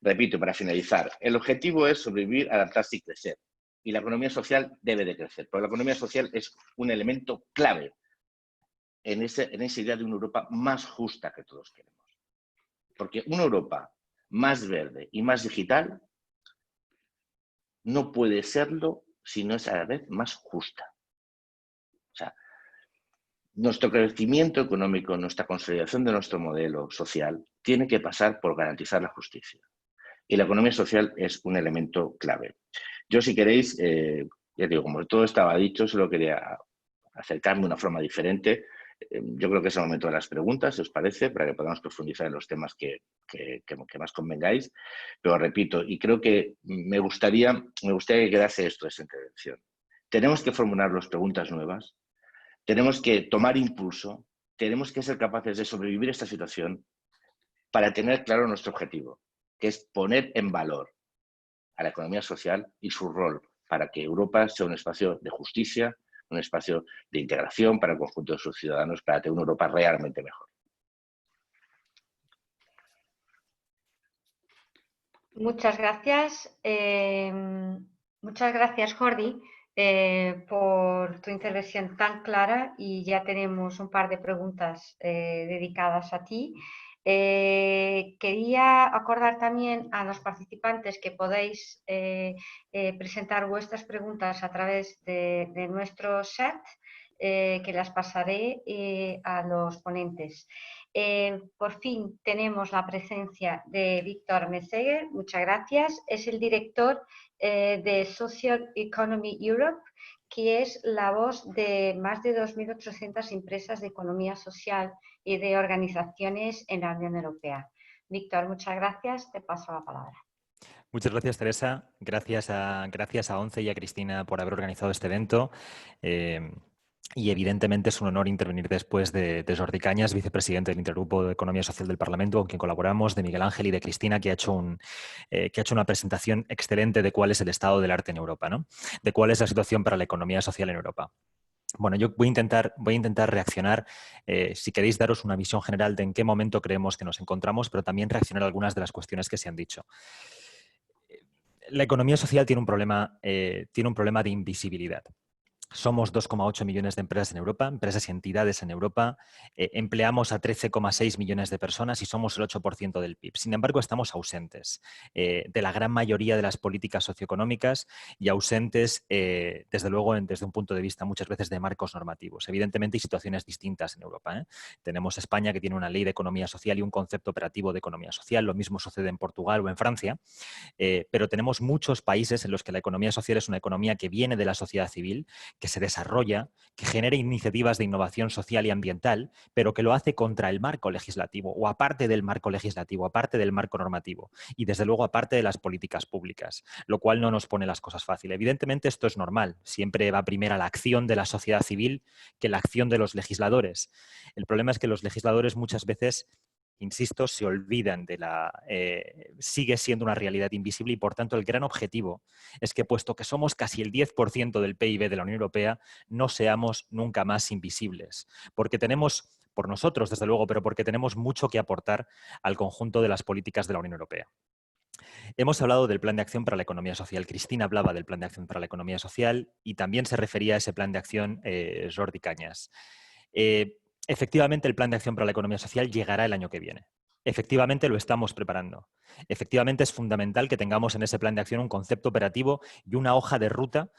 [SPEAKER 4] Repito, para finalizar, el objetivo es sobrevivir, adaptarse y crecer. Y la economía social debe de crecer, pero la economía social es un elemento clave en esa idea de una Europa más justa que todos queremos. Porque una Europa más verde y más digital no puede serlo si no es a la vez más justa. O sea, nuestro crecimiento económico, nuestra consolidación de nuestro modelo social tiene que pasar por garantizar la justicia. Y la economía social es un elemento clave. Yo, si queréis, ya digo, como todo estaba dicho, solo quería acercarme de una forma diferente. Yo creo que es el momento de las preguntas, si os parece, para que podamos profundizar en los temas que más convengáis. Pero repito, y creo que me gustaría que quedase esto de esa intervención. Tenemos que formular las preguntas nuevas, tenemos que tomar impulso, tenemos que ser capaces de sobrevivir a esta situación para tener claro nuestro objetivo, que es poner en valor a la economía social y su rol para que Europa sea un espacio de justicia, un espacio de integración para el conjunto de sus ciudadanos, para tener una Europa realmente mejor.
[SPEAKER 1] Muchas gracias. Muchas gracias, Jordi, por tu intervención tan clara, y ya tenemos un par de preguntas dedicadas a ti. Quería acordar también a los participantes que podéis presentar vuestras preguntas a través de nuestro chat, que las pasaré a los ponentes. Por fin tenemos la presencia de Víctor Meseguer, muchas gracias. Es el director de Social Economy Europe, que es la voz de más de 2.800 empresas de economía social y de organizaciones en la Unión Europea. Víctor, muchas gracias. Te paso la palabra.
[SPEAKER 5] Muchas gracias, Teresa. Gracias a ONCE y a Cristina por haber organizado este evento. Y evidentemente es un honor intervenir después de Jordi Cañas, vicepresidente del Intergrupo de Economía Social del Parlamento, con quien colaboramos, de Miguel Ángel y de Cristina, que ha hecho una presentación excelente de cuál es el estado del arte en Europa, ¿no? De cuál es la situación para la economía social en Europa. Bueno, yo voy a intentar reaccionar, si queréis daros una visión general de en qué momento creemos que nos encontramos, pero también reaccionar a algunas de las cuestiones que se han dicho. La economía social tiene un problema de invisibilidad. Somos 2,8 millones de empresas en Europa, empresas y entidades en Europa. Empleamos a 13,6 millones de personas y somos el 8% del PIB. Sin embargo, estamos ausentes de la gran mayoría de las políticas socioeconómicas y ausentes, desde luego, desde un punto de vista muchas veces de marcos normativos. Evidentemente, hay situaciones distintas en Europa, ¿eh? Tenemos España, que tiene una ley de economía social y un concepto operativo de economía social. Lo mismo sucede en Portugal o en Francia. Pero tenemos muchos países en los que la economía social es una economía que viene de la sociedad civil, que se desarrolla, que genera iniciativas de innovación social y ambiental, pero que lo hace contra el marco legislativo o aparte del marco legislativo, aparte del marco normativo y, desde luego, aparte de las políticas públicas, lo cual no nos pone las cosas fáciles. Evidentemente, esto es normal. Siempre va primero la acción de la sociedad civil que la acción de los legisladores. El problema es que los legisladores muchas veces, insisto, se olvidan sigue siendo una realidad invisible y, por tanto, el gran objetivo es que, puesto que somos casi el 10% del PIB de la Unión Europea, no seamos nunca más invisibles. Porque tenemos, por nosotros, desde luego, pero porque tenemos mucho que aportar al conjunto de las políticas de la Unión Europea. Hemos hablado del Plan de Acción para la Economía Social. Cristina hablaba del Plan de Acción para la Economía Social y también se refería a ese Plan de Acción Jordi Cañas. Efectivamente, el Plan de Acción para la Economía Social llegará el año que viene. Efectivamente, lo estamos preparando. Efectivamente, es fundamental que tengamos en ese plan de acción un concepto operativo y una hoja de ruta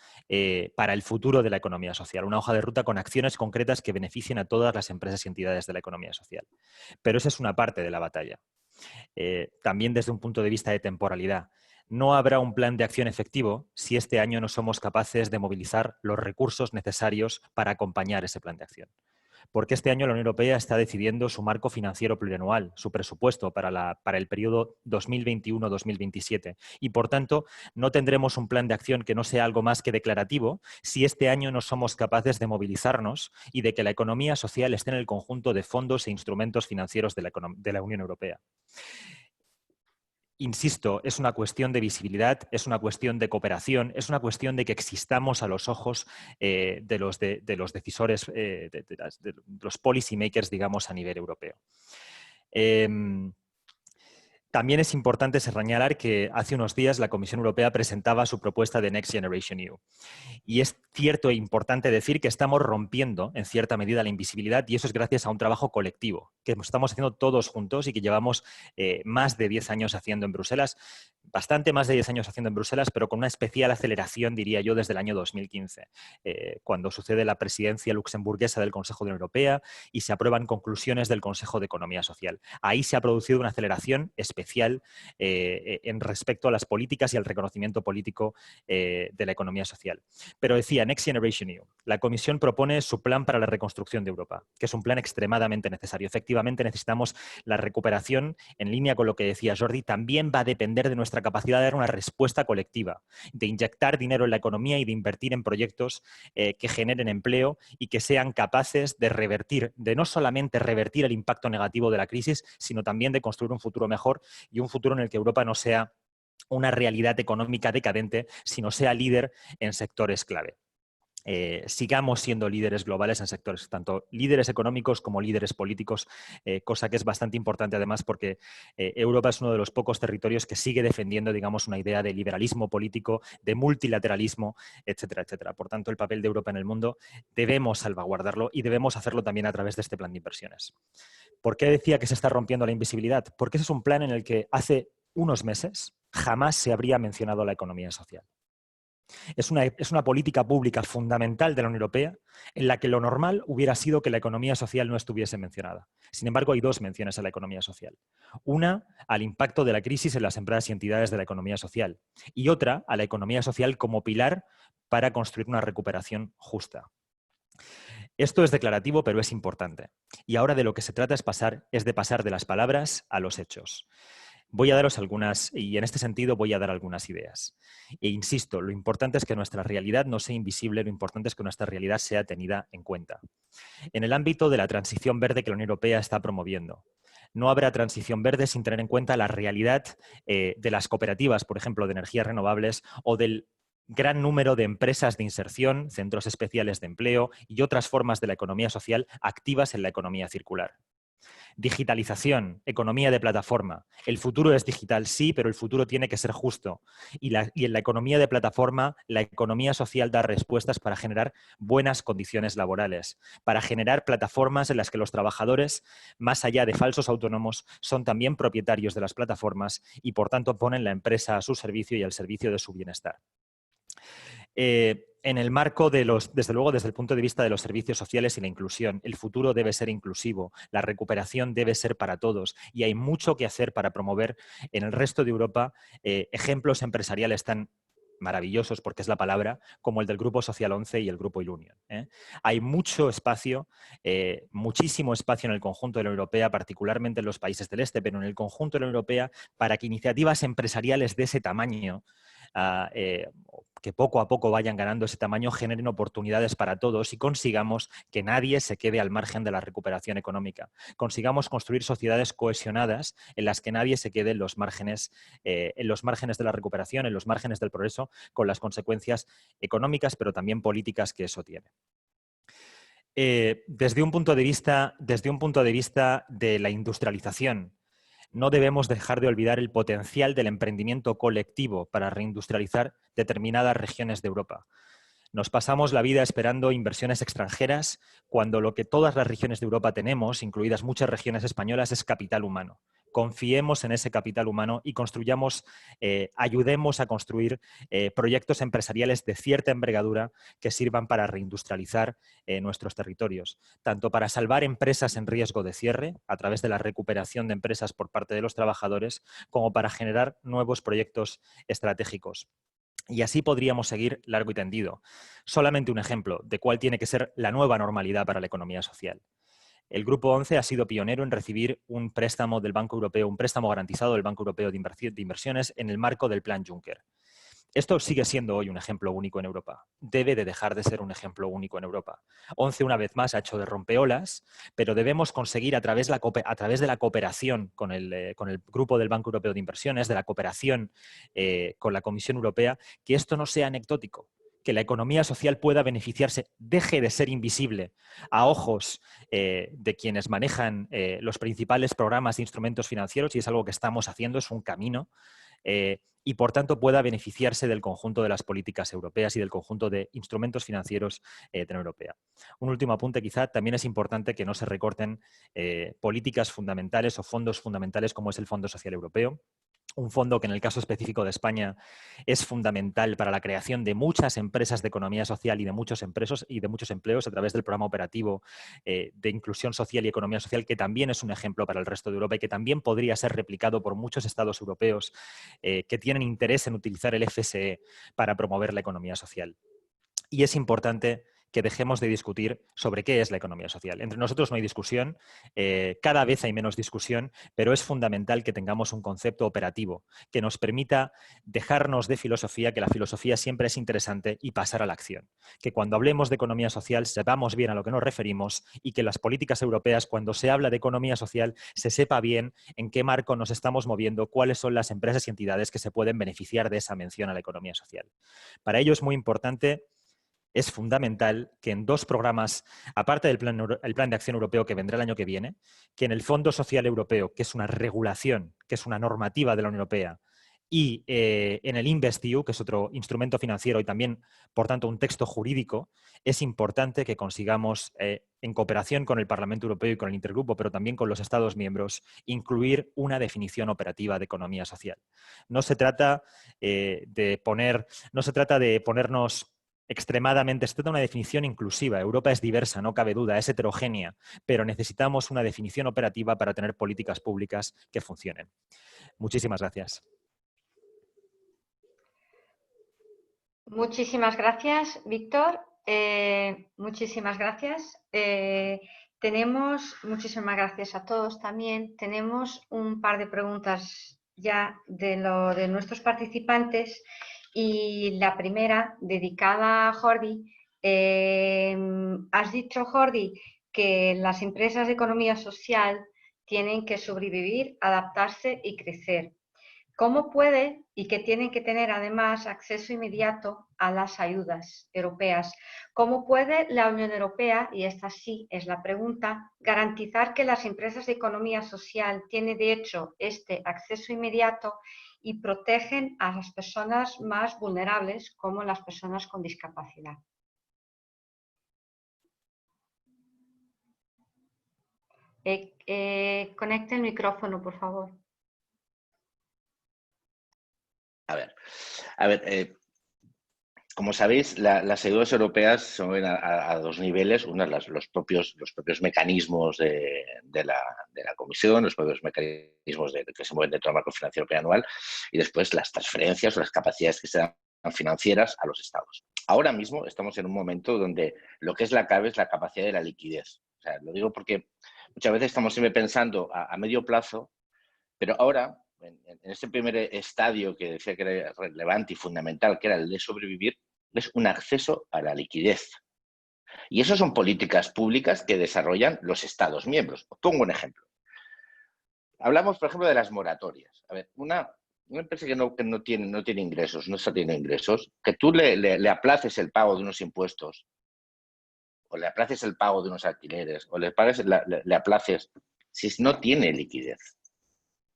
[SPEAKER 5] para el futuro de la economía social. Una hoja de ruta con acciones concretas que beneficien a todas las empresas y entidades de la economía social. Pero esa es una parte de la batalla. También desde un punto de vista de temporalidad. No habrá un plan de acción efectivo si este año no somos capaces de movilizar los recursos necesarios para acompañar ese plan de acción. Porque este año la Unión Europea está decidiendo su marco financiero plurianual, su presupuesto para el periodo 2021-2027. Y, por tanto, no tendremos un plan de acción que no sea algo más que declarativo si este año no somos capaces de movilizarnos y de que la economía social esté en el conjunto de fondos e instrumentos financieros de la Unión Europea. Insisto, es una cuestión de visibilidad, es una cuestión de cooperación, es una cuestión de que existamos a los ojos de los decisores, de los policy makers, digamos, a nivel europeo. También es importante señalar que hace unos días la Comisión Europea presentaba su propuesta de Next Generation EU. Y es cierto e importante decir que estamos rompiendo, en cierta medida, la invisibilidad, y eso es gracias a un trabajo colectivo, que estamos haciendo todos juntos y que llevamos más de 10 años haciendo en Bruselas, bastante más de 10 años haciendo en Bruselas, pero con una especial aceleración, diría yo, desde el año 2015, cuando sucede la presidencia luxemburguesa del Consejo de la Unión Europea y se aprueban conclusiones del Consejo de Economía Social. Ahí se ha producido una aceleración especial en respecto a las políticas y al reconocimiento político de la economía social. Pero decía, Next Generation EU, la Comisión propone su plan para la reconstrucción de Europa, que es un plan extremadamente necesario. Efectivamente, necesitamos la recuperación, en línea con lo que decía Jordi, también va a depender de nuestra capacidad de dar una respuesta colectiva, de inyectar dinero en la economía y de invertir en proyectos que generen empleo y que sean capaces de revertir, de no solamente revertir el impacto negativo de la crisis, sino también de construir un futuro mejor y un futuro en el que Europa no sea una realidad económica decadente, sino sea líder en sectores clave. Sigamos siendo líderes globales en sectores, tanto líderes económicos como líderes políticos, cosa que es bastante importante además porque Europa es uno de los pocos territorios que sigue defendiendo, digamos, una idea de liberalismo político, de multilateralismo, etcétera, etcétera. Por tanto, el papel de Europa en el mundo debemos salvaguardarlo y debemos hacerlo también a través de este plan de inversiones. ¿Por qué decía que se está rompiendo la invisibilidad? Porque ese es un plan en el que hace unos meses jamás se habría mencionado la economía social. Es una política pública fundamental de la Unión Europea en la que lo normal hubiera sido que la economía social no estuviese mencionada. Sin embargo, hay dos menciones a la economía social. Una, al impacto de la crisis en las empresas y entidades de la economía social. Y otra, a la economía social como pilar para construir una recuperación justa. Esto es declarativo, pero es importante. Y ahora de lo que se trata es de pasar de las palabras a los hechos. Voy a daros algunas, y en este sentido voy a dar algunas ideas. E insisto, lo importante es que nuestra realidad no sea invisible, lo importante es que nuestra realidad sea tenida en cuenta. En el ámbito de la transición verde que la Unión Europea está promoviendo, no habrá transición verde sin tener en cuenta la realidad de las cooperativas, por ejemplo, de energías renovables o del gran número de empresas de inserción, centros especiales de empleo y otras formas de la economía social activas en la economía circular. Digitalización, economía de plataforma. El futuro es digital, sí, pero el futuro tiene que ser justo. Y en la economía de plataforma, la economía social da respuestas para generar buenas condiciones laborales, para generar plataformas en las que los trabajadores, más allá de falsos autónomos, son también propietarios de las plataformas y, por tanto, ponen la empresa a su servicio y al servicio de su bienestar. En el marco desde luego, desde el punto de vista de los servicios sociales y la inclusión, el futuro debe ser inclusivo, la recuperación debe ser para todos y hay mucho que hacer para promover en el resto de Europa ejemplos empresariales tan maravillosos, porque es la palabra, como el del Grupo Social 11 y el Grupo Ilunion. Hay mucho espacio, muchísimo espacio en el conjunto de la Unión Europea, particularmente en los países del este, pero en el conjunto de la Unión Europea, para que iniciativas empresariales de ese tamaño, que poco a poco vayan ganando ese tamaño, generen oportunidades para todos y consigamos que nadie se quede al margen de la recuperación económica. Consigamos construir sociedades cohesionadas en las que nadie se quede en los márgenes de la recuperación, en los márgenes del progreso, con las consecuencias económicas, pero también políticas que eso tiene. Desde un punto de vista de la industrialización, no debemos dejar de olvidar el potencial del emprendimiento colectivo para reindustrializar determinadas regiones de Europa. Nos pasamos la vida esperando inversiones extranjeras cuando lo que todas las regiones de Europa tenemos, incluidas muchas regiones españolas, es capital humano. Confiemos en ese capital humano y ayudemos a construir proyectos empresariales de cierta envergadura que sirvan para reindustrializar nuestros territorios, tanto para salvar empresas en riesgo de cierre a través de la recuperación de empresas por parte de los trabajadores, como para generar nuevos proyectos estratégicos. Y así podríamos seguir largo y tendido. Solamente un ejemplo de cuál tiene que ser la nueva normalidad para la economía social. El Grupo 11 ha sido pionero en recibir un préstamo del Banco Europeo, un préstamo garantizado del Banco Europeo de Inversiones en el marco del Plan Juncker. Esto sigue siendo hoy un ejemplo único en Europa. Debe de dejar de ser un ejemplo único en Europa. 11, una vez más, ha hecho de rompeolas, pero debemos conseguir a través de la cooperación con el grupo del Banco Europeo de Inversiones, de la cooperación con la Comisión Europea, que esto no sea anecdótico, que la economía social pueda beneficiarse, deje de ser invisible a ojos de quienes manejan los principales programas e instrumentos financieros, y es algo que estamos haciendo, es un camino, y por tanto pueda beneficiarse del conjunto de las políticas europeas y del conjunto de instrumentos financieros de la Unión Europea. Un último apunte, quizá también es importante que no se recorten políticas fundamentales o fondos fundamentales como es el Fondo Social Europeo. Un fondo que en el caso específico de España es fundamental para la creación de muchas empresas de economía social y de muchos empleos a través del programa operativo de inclusión social y economía social, que también es un ejemplo para el resto de Europa y que también podría ser replicado por muchos estados europeos que tienen interés en utilizar el FSE para promover la economía social. Y es importante que dejemos de discutir sobre qué es la economía social. Entre nosotros no hay discusión, cada vez hay menos discusión, pero es fundamental que tengamos un concepto operativo que nos permita dejarnos de filosofía, que la filosofía siempre es interesante, y pasar a la acción. Que cuando hablemos de economía social sepamos bien a lo que nos referimos y que las políticas europeas, cuando se habla de economía social, se sepa bien en qué marco nos estamos moviendo, cuáles son las empresas y entidades que se pueden beneficiar de esa mención a la economía social. Para ello es muy importante, es fundamental que en dos programas, aparte del el Plan de Acción Europeo que vendrá el año que viene, que en el Fondo Social Europeo, que es una regulación, que es una normativa de la Unión Europea, y en el InvestEU, que es otro instrumento financiero y también, por tanto, un texto jurídico, es importante que consigamos, en cooperación con el Parlamento Europeo y con el Intergrupo, pero también con los Estados miembros, incluir una definición operativa de economía social. No se trata de ponernos extremadamente, se trata de una definición inclusiva. Europa es diversa, no cabe duda, es heterogénea, pero necesitamos una definición operativa para tener políticas públicas que funcionen. Muchísimas gracias.
[SPEAKER 1] Muchísimas gracias, Víctor. Muchísimas gracias. Muchísimas gracias a todos también. Tenemos un par de preguntas ya de nuestros participantes. Y la primera, dedicada a Jordi. Has dicho, Jordi, que las empresas de economía social tienen que sobrevivir, adaptarse y crecer. ¿Cómo puede y que tienen que tener además acceso inmediato a las ayudas europeas? ¿Cómo puede la Unión Europea, y esta sí es la pregunta, garantizar que las empresas de economía social tienen de hecho este acceso inmediato y protegen a las personas más vulnerables, como las personas con discapacidad? Conecte el micrófono, por favor.
[SPEAKER 4] A ver, como sabéis, las ayudas europeas se mueven a dos niveles. Una, los propios mecanismos de la Comisión, los propios mecanismos que se mueven dentro del marco financiero plurianual, y después las transferencias o las capacidades que se dan financieras a los estados. Ahora mismo estamos en un momento donde lo que es la clave es la capacidad de la liquidez. O sea, lo digo porque muchas veces estamos siempre pensando a medio plazo, pero ahora, en este primer estadio que decía que era relevante y fundamental, que era el de sobrevivir, es un acceso a la liquidez. Y eso son políticas públicas que desarrollan los Estados miembros. Os pongo un ejemplo. Hablamos, por ejemplo, de las moratorias. A ver, una empresa que no tiene ingresos, no está teniendo ingresos, que tú le aplaces el pago de unos impuestos, o le aplaces el pago de unos alquileres, o le aplaces, si no tiene liquidez.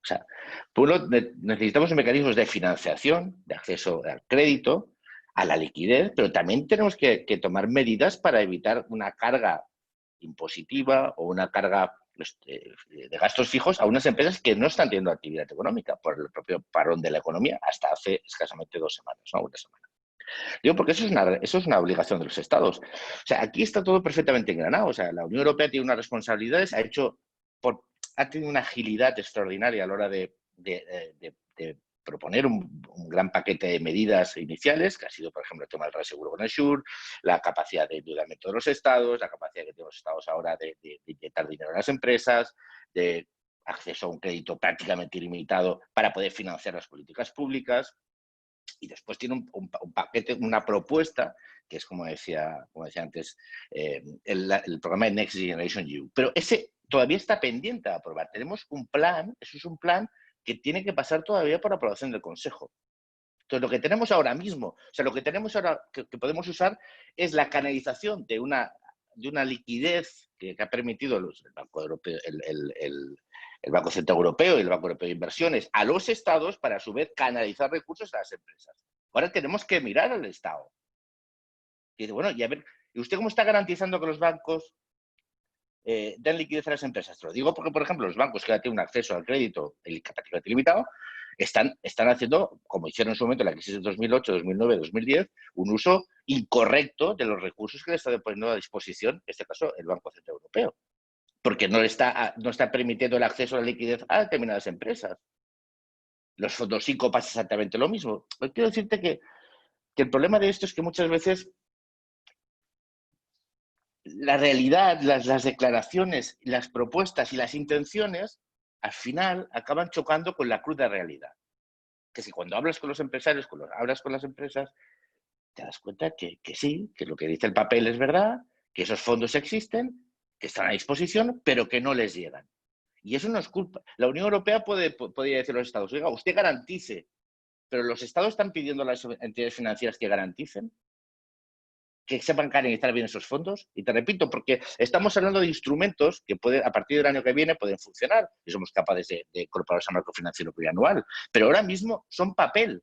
[SPEAKER 4] O sea, por uno, necesitamos mecanismos de financiación, de acceso al crédito, a la liquidez, pero también tenemos que tomar medidas para evitar una carga impositiva o una carga de gastos fijos a unas empresas que no están teniendo actividad económica por el propio parón de la economía hasta hace escasamente 2 semanas, ¿no? Una semana. Digo, porque eso es una obligación de los Estados. O sea, aquí está todo perfectamente engranado. O sea, la Unión Europea tiene unas responsabilidades, ha tenido una agilidad extraordinaria a la hora de proponer un gran paquete de medidas iniciales, que ha sido, por ejemplo, el tema del reaseguro con el SURE, la capacidad de endeudamiento de los estados, la capacidad que tienen los estados ahora de inyectar dinero en las empresas, de acceso a un crédito prácticamente ilimitado para poder financiar las políticas públicas. Y después tiene un paquete, una propuesta, que es, como decía antes, el programa de Next Generation EU. Pero ese todavía está pendiente de aprobar. Tenemos un plan, eso es un plan que tiene que pasar todavía por aprobación del Consejo. Entonces, lo que tenemos ahora mismo, o sea, lo que tenemos ahora que podemos usar es la canalización de una liquidez que ha permitido el Banco Europeo, el Banco Central Europeo y el Banco Europeo de Inversiones a los estados para, a su vez, canalizar recursos a las empresas. Ahora tenemos que mirar al Estado. Y dice, bueno, y a ver, ¿y usted cómo está garantizando que los bancos den liquidez a las empresas? Te lo digo porque, por ejemplo, los bancos que ya tienen un acceso al crédito ilimitado están haciendo, como hicieron en su momento en la crisis de 2008, 2009, 2010, un uso incorrecto de los recursos que le está poniendo a disposición, en este caso, el Banco Central Europeo, porque no está permitiendo el acceso a la liquidez a determinadas empresas. Los fondos ICO pasa exactamente lo mismo. Pues quiero decirte que el problema de esto es que muchas veces la realidad, las declaraciones, las propuestas y las intenciones, al final acaban chocando con la cruda realidad. Que si cuando hablas con los empresarios, hablas con las empresas, te das cuenta que sí, que lo que dice el papel es verdad, que esos fondos existen, que están a disposición, pero que no les llegan. Y eso no es culpa. La Unión Europea podría decir a los estados, oiga, usted garantice, pero los estados están pidiendo a las entidades financieras que garanticen, que sepan canalizar bien esos fondos. Y te repito, porque estamos hablando de instrumentos que a partir del año que viene pueden funcionar y somos capaces de incorporarlos al marco financiero plurianual. Pero ahora mismo son papel.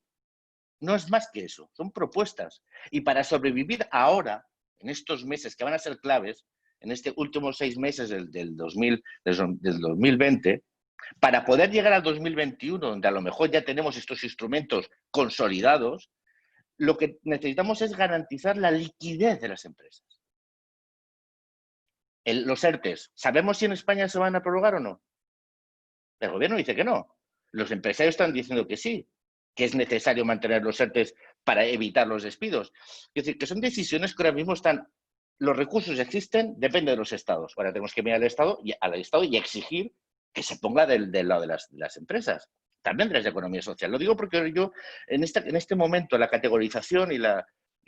[SPEAKER 4] No es más que eso, son propuestas. Y para sobrevivir ahora, en estos meses que van a ser claves, en estos últimos 6 meses del 2020, para poder llegar al 2021, donde a lo mejor ya tenemos estos instrumentos consolidados, lo que necesitamos es garantizar la liquidez de las empresas. Los ERTEs, ¿sabemos si en España se van a prorrogar o no? El gobierno dice que no. Los empresarios están diciendo que sí, que es necesario mantener los ERTEs para evitar los despidos. Es decir, que son decisiones que ahora mismo los recursos existen, depende de los estados. Ahora tenemos que mirar al Estado y exigir que se ponga del lado de las empresas. También de la economía social. Lo digo porque yo, en este momento, la categorización y la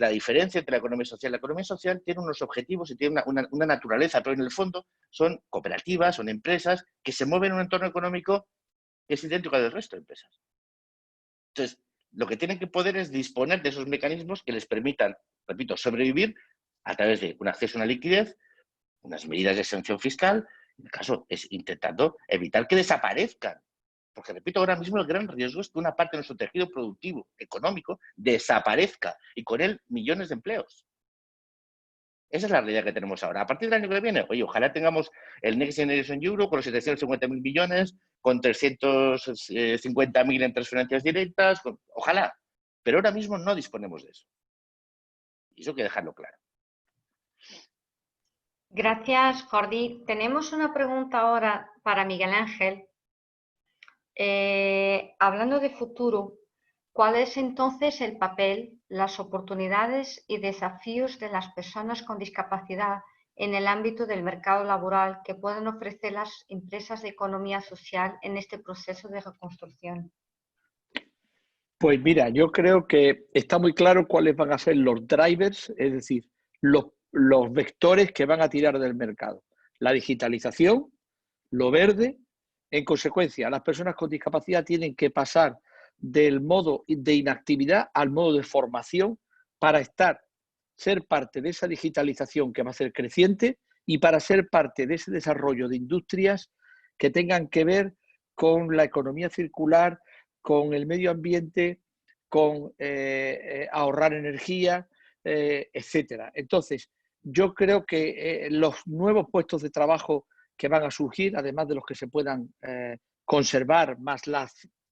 [SPEAKER 4] diferencia entre la economía social tiene unos objetivos y tiene una naturaleza, pero en el fondo son cooperativas, son empresas que se mueven en un entorno económico que es idéntico al del resto de empresas. Entonces, lo que tienen que poder es disponer de esos mecanismos que les permitan, repito, sobrevivir a través de un acceso a una liquidez, unas medidas de exención fiscal, en el caso es intentando evitar que desaparezcan. Porque, repito, ahora mismo el gran riesgo es que una parte de nuestro tejido productivo, económico, desaparezca y con él millones de empleos. Esa es la realidad que tenemos ahora. A partir del año que viene, oye, ojalá tengamos el Next Generation Euro con los 750.000 millones, con 350.000 en transferencias directas, ojalá. Pero ahora mismo no disponemos de eso. Y eso hay que dejarlo claro.
[SPEAKER 1] Gracias, Jordi. Tenemos una pregunta ahora para Miguel Ángel. Hablando de futuro, ¿cuál es entonces el papel, las oportunidades y desafíos de las personas con discapacidad en el ámbito del mercado laboral que pueden ofrecer las empresas de economía social en este proceso de reconstrucción?
[SPEAKER 3] Pues mira, yo creo que está muy claro cuáles van a ser los drivers, es decir, los vectores que van a tirar del mercado. La digitalización, lo verde. En consecuencia, las personas con discapacidad tienen que pasar del modo de inactividad al modo de formación para ser parte de esa digitalización que va a ser creciente y para ser parte de ese desarrollo de industrias que tengan que ver con la economía circular, con el medio ambiente, con ahorrar energía, etcétera. Entonces, yo creo que los nuevos puestos de trabajo que van a surgir, además de los que se puedan conservar, más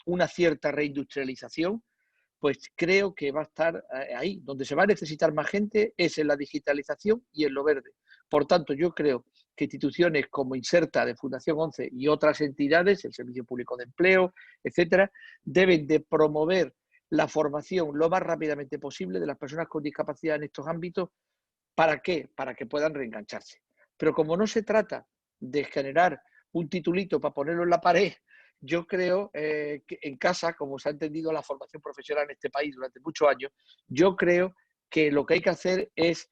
[SPEAKER 3] una cierta reindustrialización, pues creo que va a estar ahí. Donde se va a necesitar más gente es en la digitalización y en lo verde. Por tanto, yo creo que instituciones como Inserta de Fundación 11 y otras entidades, el Servicio Público de Empleo, etcétera, deben de promover la formación lo más rápidamente posible de las personas con discapacidad en estos ámbitos. ¿Para qué? Para que puedan reengancharse. Pero como no se trata de generar un titulito para ponerlo en la pared, yo creo que en casa, como se ha entendido la formación profesional en este país durante muchos años, yo creo que lo que hay que hacer es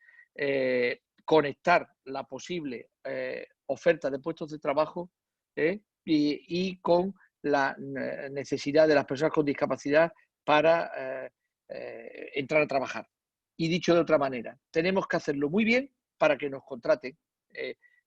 [SPEAKER 3] conectar la posible oferta de puestos de trabajo y con la necesidad de las personas con discapacidad para entrar a trabajar. Y dicho de otra manera, tenemos que hacerlo muy bien para que nos contraten.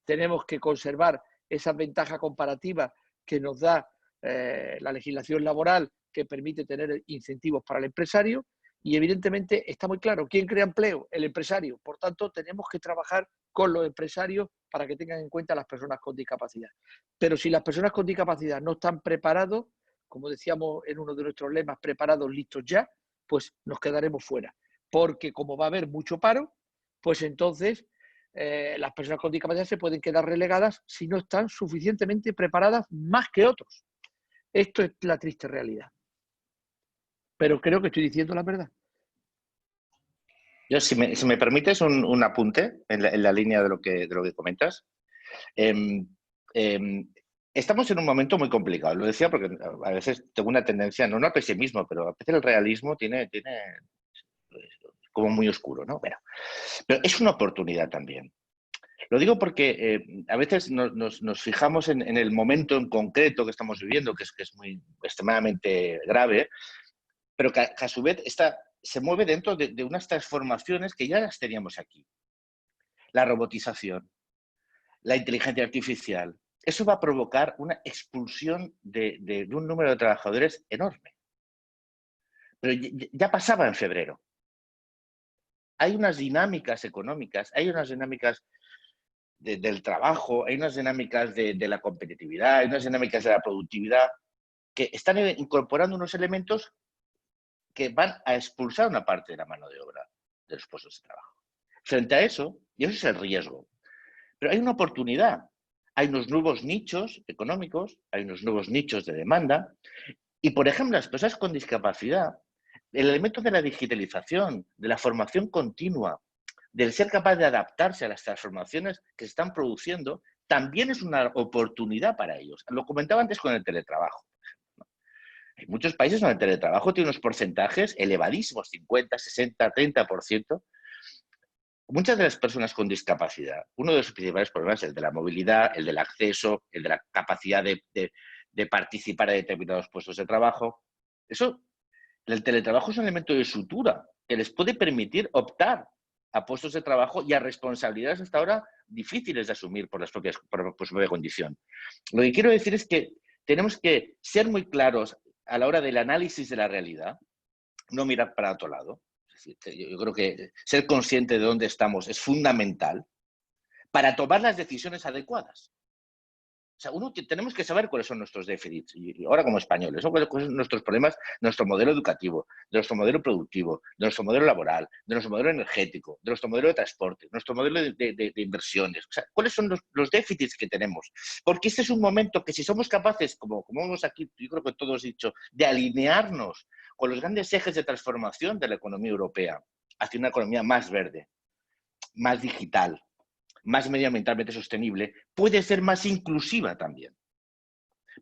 [SPEAKER 3] Tenemos que conservar esa ventaja comparativa que nos da la legislación laboral, que permite tener incentivos para el empresario, y evidentemente está muy claro, ¿quién crea empleo? El empresario. Por tanto, tenemos que trabajar con los empresarios para que tengan en cuenta a las personas con discapacidad. Pero si las personas con discapacidad no están preparados, como decíamos en uno de nuestros lemas, preparados, listos ya, pues nos quedaremos fuera. Porque como va a haber mucho paro, pues entonces las personas con discapacidad se pueden quedar relegadas si no están suficientemente preparadas más que otros. Esto es la triste realidad. Pero creo que estoy diciendo la verdad.
[SPEAKER 4] Yo, si me permites un apunte en la línea de lo que comentas. Estamos en un momento muy complicado. Lo decía porque a veces tengo una tendencia, no al pesimismo, pero a veces el realismo tiene como muy oscuro, ¿no? Bueno, pero es una oportunidad también. Lo digo porque a veces nos fijamos en el momento en concreto que estamos viviendo, que es muy extremadamente grave, pero que a su vez se mueve dentro de unas transformaciones que ya las teníamos aquí. La robotización, la inteligencia artificial, eso va a provocar una expulsión de un número de trabajadores enorme. Pero ya pasaba en febrero. Hay unas dinámicas económicas, hay unas dinámicas del trabajo, hay unas dinámicas de la competitividad, hay unas dinámicas de la productividad que están incorporando unos elementos que van a expulsar una parte de la mano de obra de los puestos de trabajo. Frente a eso, y eso es el riesgo, pero hay una oportunidad. Hay unos nuevos nichos económicos, hay unos nuevos nichos de demanda y, por ejemplo, las personas con discapacidad, el elemento de la digitalización, de la formación continua, del ser capaz de adaptarse a las transformaciones que se están produciendo, también es una oportunidad para ellos. Lo comentaba antes con el teletrabajo. Hay muchos países donde el teletrabajo tiene unos porcentajes elevadísimos, 50, 60, 30%. Muchas de las personas con discapacidad, uno de sus principales problemas es el de la movilidad, el del acceso, el de la capacidad de participar en determinados puestos de trabajo. El teletrabajo es un elemento de sutura que les puede permitir optar a puestos de trabajo y a responsabilidades hasta ahora difíciles de asumir por su propia condición. Lo que quiero decir es que tenemos que ser muy claros a la hora del análisis de la realidad, no mirar para otro lado. Es decir, yo creo que ser consciente de dónde estamos es fundamental para tomar las decisiones adecuadas. O sea, tenemos que saber cuáles son nuestros déficits, y ahora como españoles, ¿no? Cuáles son nuestros problemas, nuestro modelo educativo, de nuestro modelo productivo, de nuestro modelo laboral, de nuestro modelo energético, de nuestro modelo de transporte, nuestro modelo de inversiones. O sea, cuáles son los déficits que tenemos. Porque este es un momento que si somos capaces, como vemos aquí, yo creo que todos dicho, de alinearnos con los grandes ejes de transformación de la economía europea hacia una economía más verde, más digital, más medioambientalmente sostenible, puede ser más inclusiva también.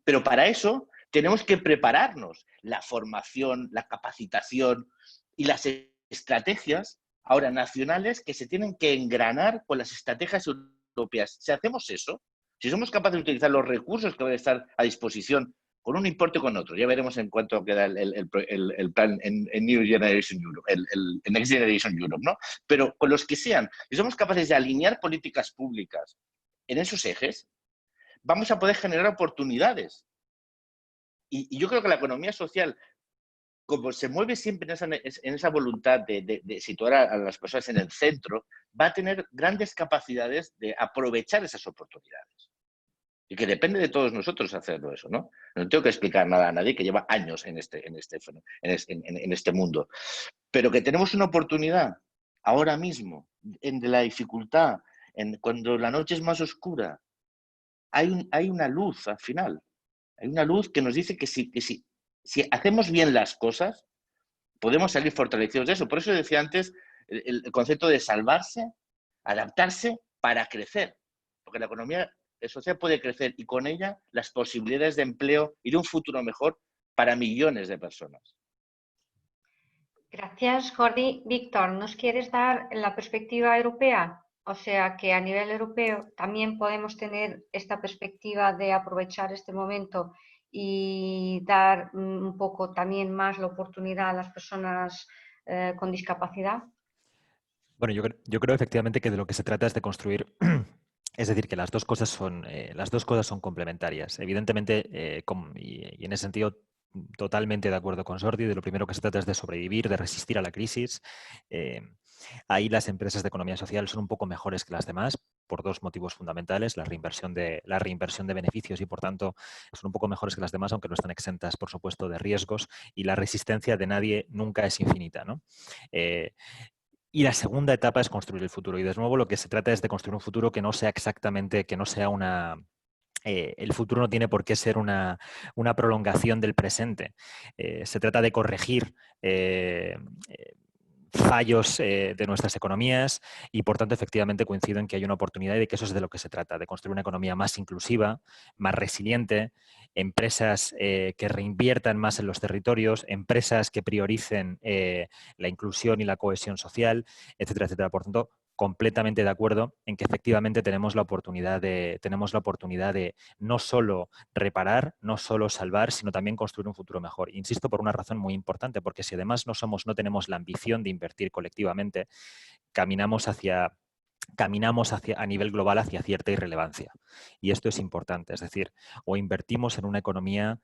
[SPEAKER 4] Pero para eso tenemos que prepararnos. La formación, la capacitación y las estrategias ahora nacionales que se tienen que engranar con las estrategias europeas. Si hacemos eso, si somos capaces de utilizar los recursos que van a estar a disposición con un importe o con otro, ya veremos en cuánto queda el plan en New Generation Europe, el Next Generation Europe, ¿no? Pero con los que sean, si somos capaces de alinear políticas públicas en esos ejes, vamos a poder generar oportunidades. Y yo creo que la economía social, como se mueve siempre en esa voluntad de situar a las personas en el centro, va a tener grandes capacidades de aprovechar esas oportunidades. Y que depende de todos nosotros hacerlo eso, ¿no? No tengo que explicar nada a nadie que lleva años en este mundo. Pero que tenemos una oportunidad ahora mismo, de la dificultad, cuando la noche es más oscura, hay una luz al final. Hay una luz que nos dice que si hacemos bien las cosas, podemos salir fortalecidos de eso. Por eso decía antes el concepto de salvarse, adaptarse para crecer. Porque la economía social puede crecer y con ella las posibilidades de empleo y de un futuro mejor para millones de personas.
[SPEAKER 1] Gracias, Jordi. Víctor, ¿nos quieres dar la perspectiva europea? O sea, que a nivel europeo también podemos tener esta perspectiva de aprovechar este momento y dar un poco también más la oportunidad a las personas con discapacidad?
[SPEAKER 5] Bueno, yo creo efectivamente que de lo que se trata es de construir, es decir, que las dos cosas son complementarias. Evidentemente, y en ese sentido, totalmente de acuerdo con Jordi, de lo primero que se trata es de sobrevivir, de resistir a la crisis. Eh, Ahí las empresas de economía social son un poco mejores que las demás por dos motivos fundamentales: la reinversión de beneficios y, por tanto, son un poco mejores que las demás, aunque no están exentas, por supuesto, de riesgos, y la resistencia de nadie nunca es infinita, ¿no? Y la segunda etapa es construir el futuro. Y de nuevo lo que se trata es de construir un futuro que no sea exactamente, que no sea una... el futuro no tiene por qué ser una prolongación del presente. Se trata de corregir fallos de nuestras economías y, por tanto, efectivamente coincido en que hay una oportunidad y de que eso es de lo que se trata, de construir una economía más inclusiva, más resiliente, empresas que reinviertan más en los territorios, empresas que prioricen la inclusión y la cohesión social, etcétera, etcétera. Por tanto, completamente de acuerdo en que efectivamente tenemos la oportunidad de no solo reparar, no solo salvar, sino también construir un futuro mejor. Insisto, por una razón muy importante, porque si además no tenemos la ambición de invertir colectivamente, caminamos a nivel global hacia cierta irrelevancia. Y esto es importante, es decir, o invertimos en una economía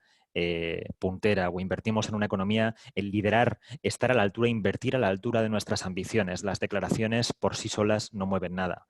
[SPEAKER 5] puntera, o invertimos en una economía, el liderar, estar a la altura, invertir a la altura de nuestras ambiciones. Las declaraciones por sí solas no mueven nada.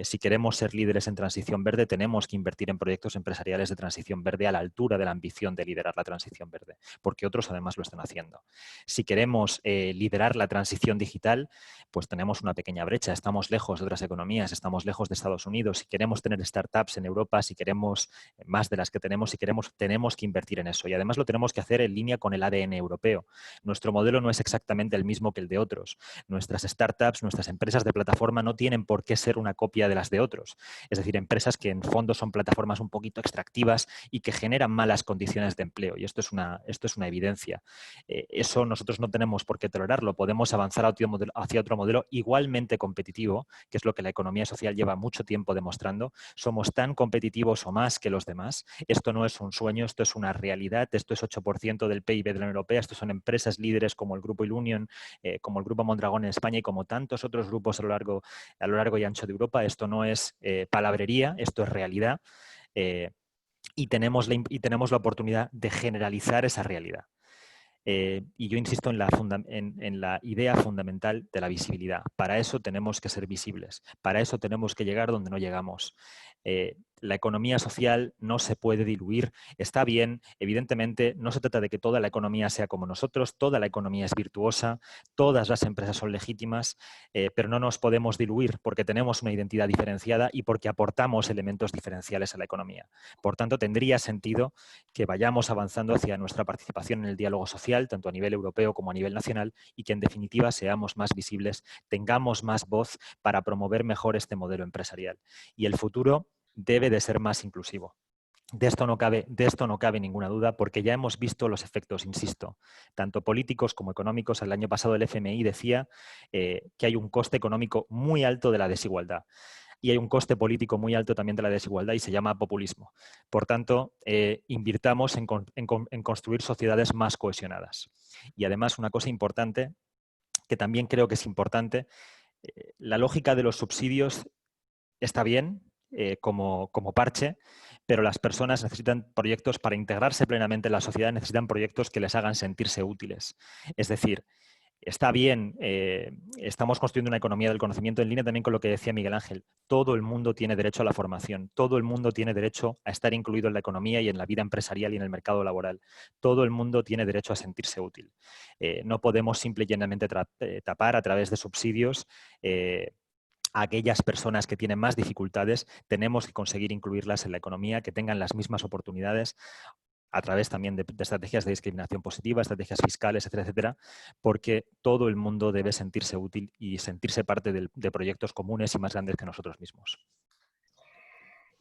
[SPEAKER 5] Si queremos ser líderes en transición verde, tenemos que invertir en proyectos empresariales de transición verde a la altura de la ambición de liderar la transición verde, porque otros además lo están haciendo. Si queremos liderar la transición digital, pues tenemos una pequeña brecha, estamos lejos de otras economías, estamos lejos de Estados Unidos. Si queremos tener startups en Europa, si queremos más de las que tenemos, tenemos que invertir en eso. Y además lo tenemos que hacer en línea con el ADN europeo. Nuestro modelo no es exactamente el mismo que el de otros. Nuestras startups, nuestras empresas de plataforma no tienen por qué ser una copia de las de otros. Es decir, empresas que en fondo son plataformas un poquito extractivas y que generan malas condiciones de empleo. Y esto es una evidencia. Eso nosotros no tenemos por qué tolerarlo. Podemos avanzar hacia otro modelo igualmente competitivo, que es lo que la economía social lleva mucho tiempo demostrando. Somos tan competitivos o más que los demás. Esto no es un sueño, esto es una realidad. Esto es 8% del PIB de la Unión Europea. Estos son empresas líderes como el Grupo Ilunion, como el Grupo Mondragón en España y como tantos otros grupos a lo largo y ancho de Europa. Esto no es palabrería, esto es realidad. Y tenemos la oportunidad de generalizar esa realidad. Y yo insisto en la idea fundamental de la visibilidad. Para eso tenemos que ser visibles, para eso tenemos que llegar donde no llegamos. La economía social no se puede diluir. Está bien, evidentemente, no se trata de que toda la economía sea como nosotros, toda la economía es virtuosa, todas las empresas son legítimas, pero no nos podemos diluir porque tenemos una identidad diferenciada y porque aportamos elementos diferenciales a la economía. Por tanto, tendría sentido que vayamos avanzando hacia nuestra participación en el diálogo social, tanto a nivel europeo como a nivel nacional, y que en definitiva seamos más visibles, tengamos más voz para promover mejor este modelo empresarial. Y el futuro debe de ser más inclusivo. De esto no cabe ninguna duda, porque ya hemos visto los efectos, insisto, tanto políticos como económicos. El año pasado el FMI decía que hay un coste económico muy alto de la desigualdad. Y hay un coste político muy alto también de la desigualdad y se llama populismo. Por tanto, invirtamos en construir sociedades más cohesionadas. Y además, una cosa importante, que también creo que es importante, la lógica de los subsidios está bien como parche, pero las personas necesitan proyectos para integrarse plenamente en la sociedad, necesitan proyectos que les hagan sentirse útiles. Es decir, está bien, estamos construyendo una economía del conocimiento en línea también con lo que decía Miguel Ángel. Todo el mundo tiene derecho a la formación, todo el mundo tiene derecho a estar incluido en la economía y en la vida empresarial y en el mercado laboral. Todo el mundo tiene derecho a sentirse útil. No podemos simple y llanamente tapar a través de subsidios a aquellas personas que tienen más dificultades. Tenemos que conseguir incluirlas en la economía, que tengan las mismas oportunidades, a través también de estrategias de discriminación positiva, estrategias fiscales, etcétera, etcétera, porque todo el mundo debe sentirse útil y sentirse parte de proyectos comunes y más grandes que nosotros mismos.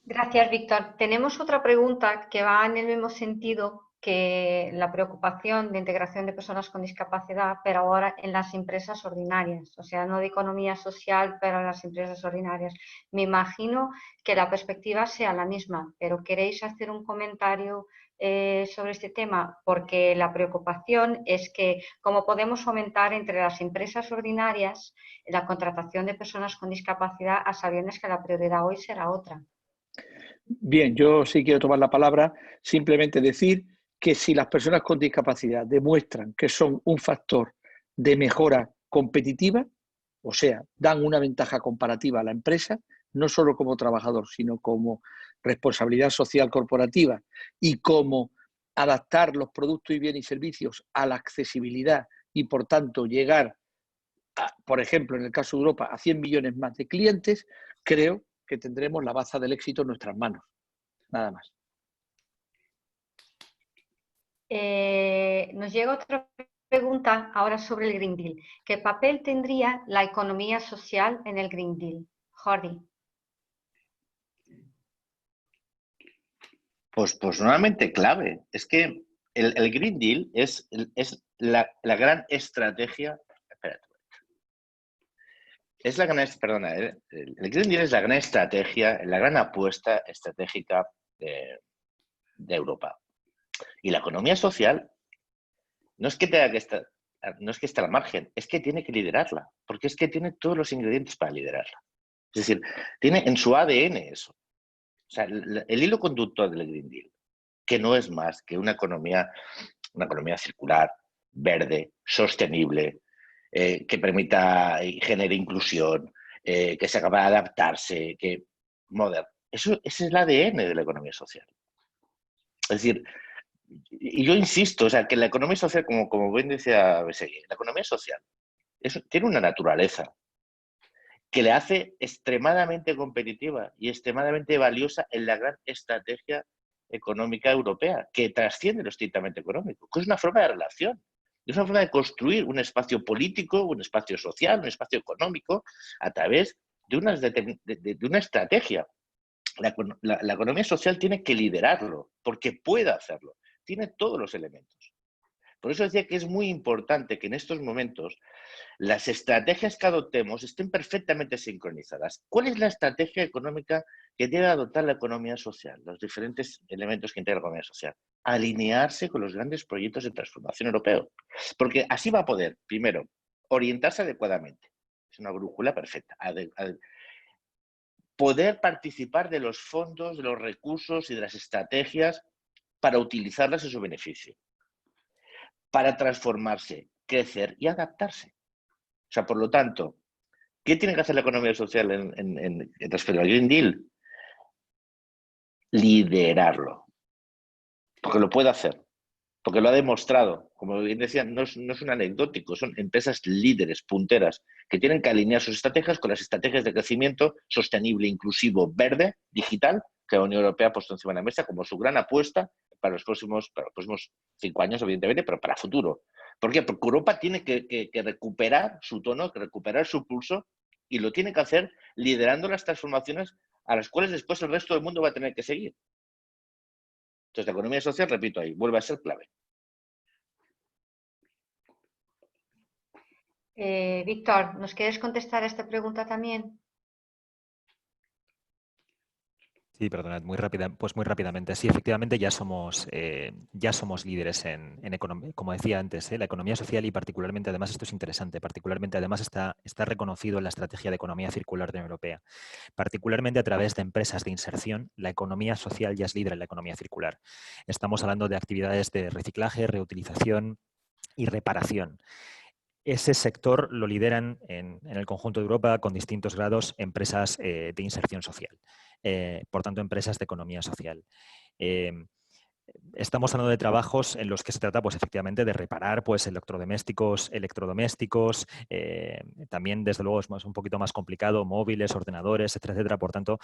[SPEAKER 1] Gracias, Víctor. Tenemos otra pregunta que va en el mismo sentido que la preocupación de integración de personas con discapacidad, pero ahora en las empresas ordinarias, o sea, no de economía social, pero en las empresas ordinarias. Me imagino que la perspectiva sea la misma, pero ¿queréis hacer un comentario sobre este tema? Porque la preocupación es que cómo podemos fomentar entre las empresas ordinarias la contratación de personas con discapacidad a sabiendas que la prioridad hoy será otra.
[SPEAKER 3] Bien, yo sí quiero tomar la palabra, simplemente decir que si las personas con discapacidad demuestran que son un factor de mejora competitiva, o sea, dan una ventaja comparativa a la empresa, no solo como trabajador, sino como responsabilidad social corporativa y como adaptar los productos y bienes y servicios a la accesibilidad y, por tanto, llegar, por ejemplo, en el caso de Europa, a 100 millones más de clientes, creo que tendremos la baza del éxito en nuestras manos. Nada más.
[SPEAKER 1] Nos llega otra pregunta ahora sobre el Green Deal. ¿Qué papel tendría la economía social en el Green Deal? Jordi.
[SPEAKER 4] Pues nuevamente clave. Es que el Green Deal es la gran estrategia. Espérate. Es la gran, perdona, el Green Deal es la gran estrategia, la gran apuesta estratégica de Europa. Y la economía social no es que tenga que estar, no es que esté al margen, es que tiene que liderarla, porque es que tiene todos los ingredientes para liderarla. Es decir, tiene en su ADN eso. O sea, el hilo conductor del Green Deal, que no es más que una economía circular, verde, sostenible, que permita y genere inclusión, que sea capaz de adaptarse, que moderno. Ese es el ADN de la economía social. Es decir, y yo insisto, o sea, que la economía social, como bien decía Beseguí, la economía social tiene una naturaleza que le hace extremadamente competitiva y extremadamente valiosa en la gran estrategia económica europea, que trasciende lo estrictamente económico, que es una forma de relación, es una forma de construir un espacio político, un espacio social, un espacio económico, a través de una estrategia. La economía social tiene que liderarlo, porque puede hacerlo, tiene todos los elementos. Por eso decía que es muy importante que en estos momentos las estrategias que adoptemos estén perfectamente sincronizadas. ¿Cuál es la estrategia económica que debe adoptar la economía social? Los diferentes elementos que integra la economía social. Alinearse con los grandes proyectos de transformación europeo. Porque así va a poder, primero, orientarse adecuadamente. Es una brújula perfecta. Poder participar de los fondos, de los recursos y de las estrategias para utilizarlas en su beneficio. Para transformarse, crecer y adaptarse. O sea, por lo tanto, ¿qué tiene que hacer la economía social en respecto al Green Deal? Liderarlo. Porque lo puede hacer. Porque lo ha demostrado. Como bien decía, no es un anecdótico, son empresas líderes, punteras, que tienen que alinear sus estrategias con las estrategias de crecimiento sostenible, inclusivo, verde, digital, que la Unión Europea ha puesto encima de la mesa como su gran apuesta para los próximos 5 años, evidentemente, pero para el futuro. ¿Por qué? Porque Europa tiene que recuperar su tono, que recuperar su pulso, y lo tiene que hacer liderando las transformaciones a las cuales después el resto del mundo va a tener que seguir. Entonces, la economía social, repito ahí, vuelve a ser clave.
[SPEAKER 1] Víctor, ¿nos quieres contestar a esta pregunta también?
[SPEAKER 5] Sí, perdonad, muy rápidamente. Sí, efectivamente ya somos líderes en economía, como decía antes, la economía social y particularmente, además esto es interesante, particularmente además está reconocido en la estrategia de economía circular de la Unión Europea. Particularmente a través de empresas de inserción, la economía social ya es líder en la economía circular. Estamos hablando de actividades de reciclaje, reutilización y reparación. Ese sector lo lideran en el conjunto de Europa con distintos grados empresas de inserción social, por tanto empresas de economía social. Estamos hablando de trabajos en los que se trata, pues efectivamente, de reparar pues, electrodomésticos, también, desde luego, es un poquito más complicado, móviles, ordenadores, etcétera, etcétera. Por tanto,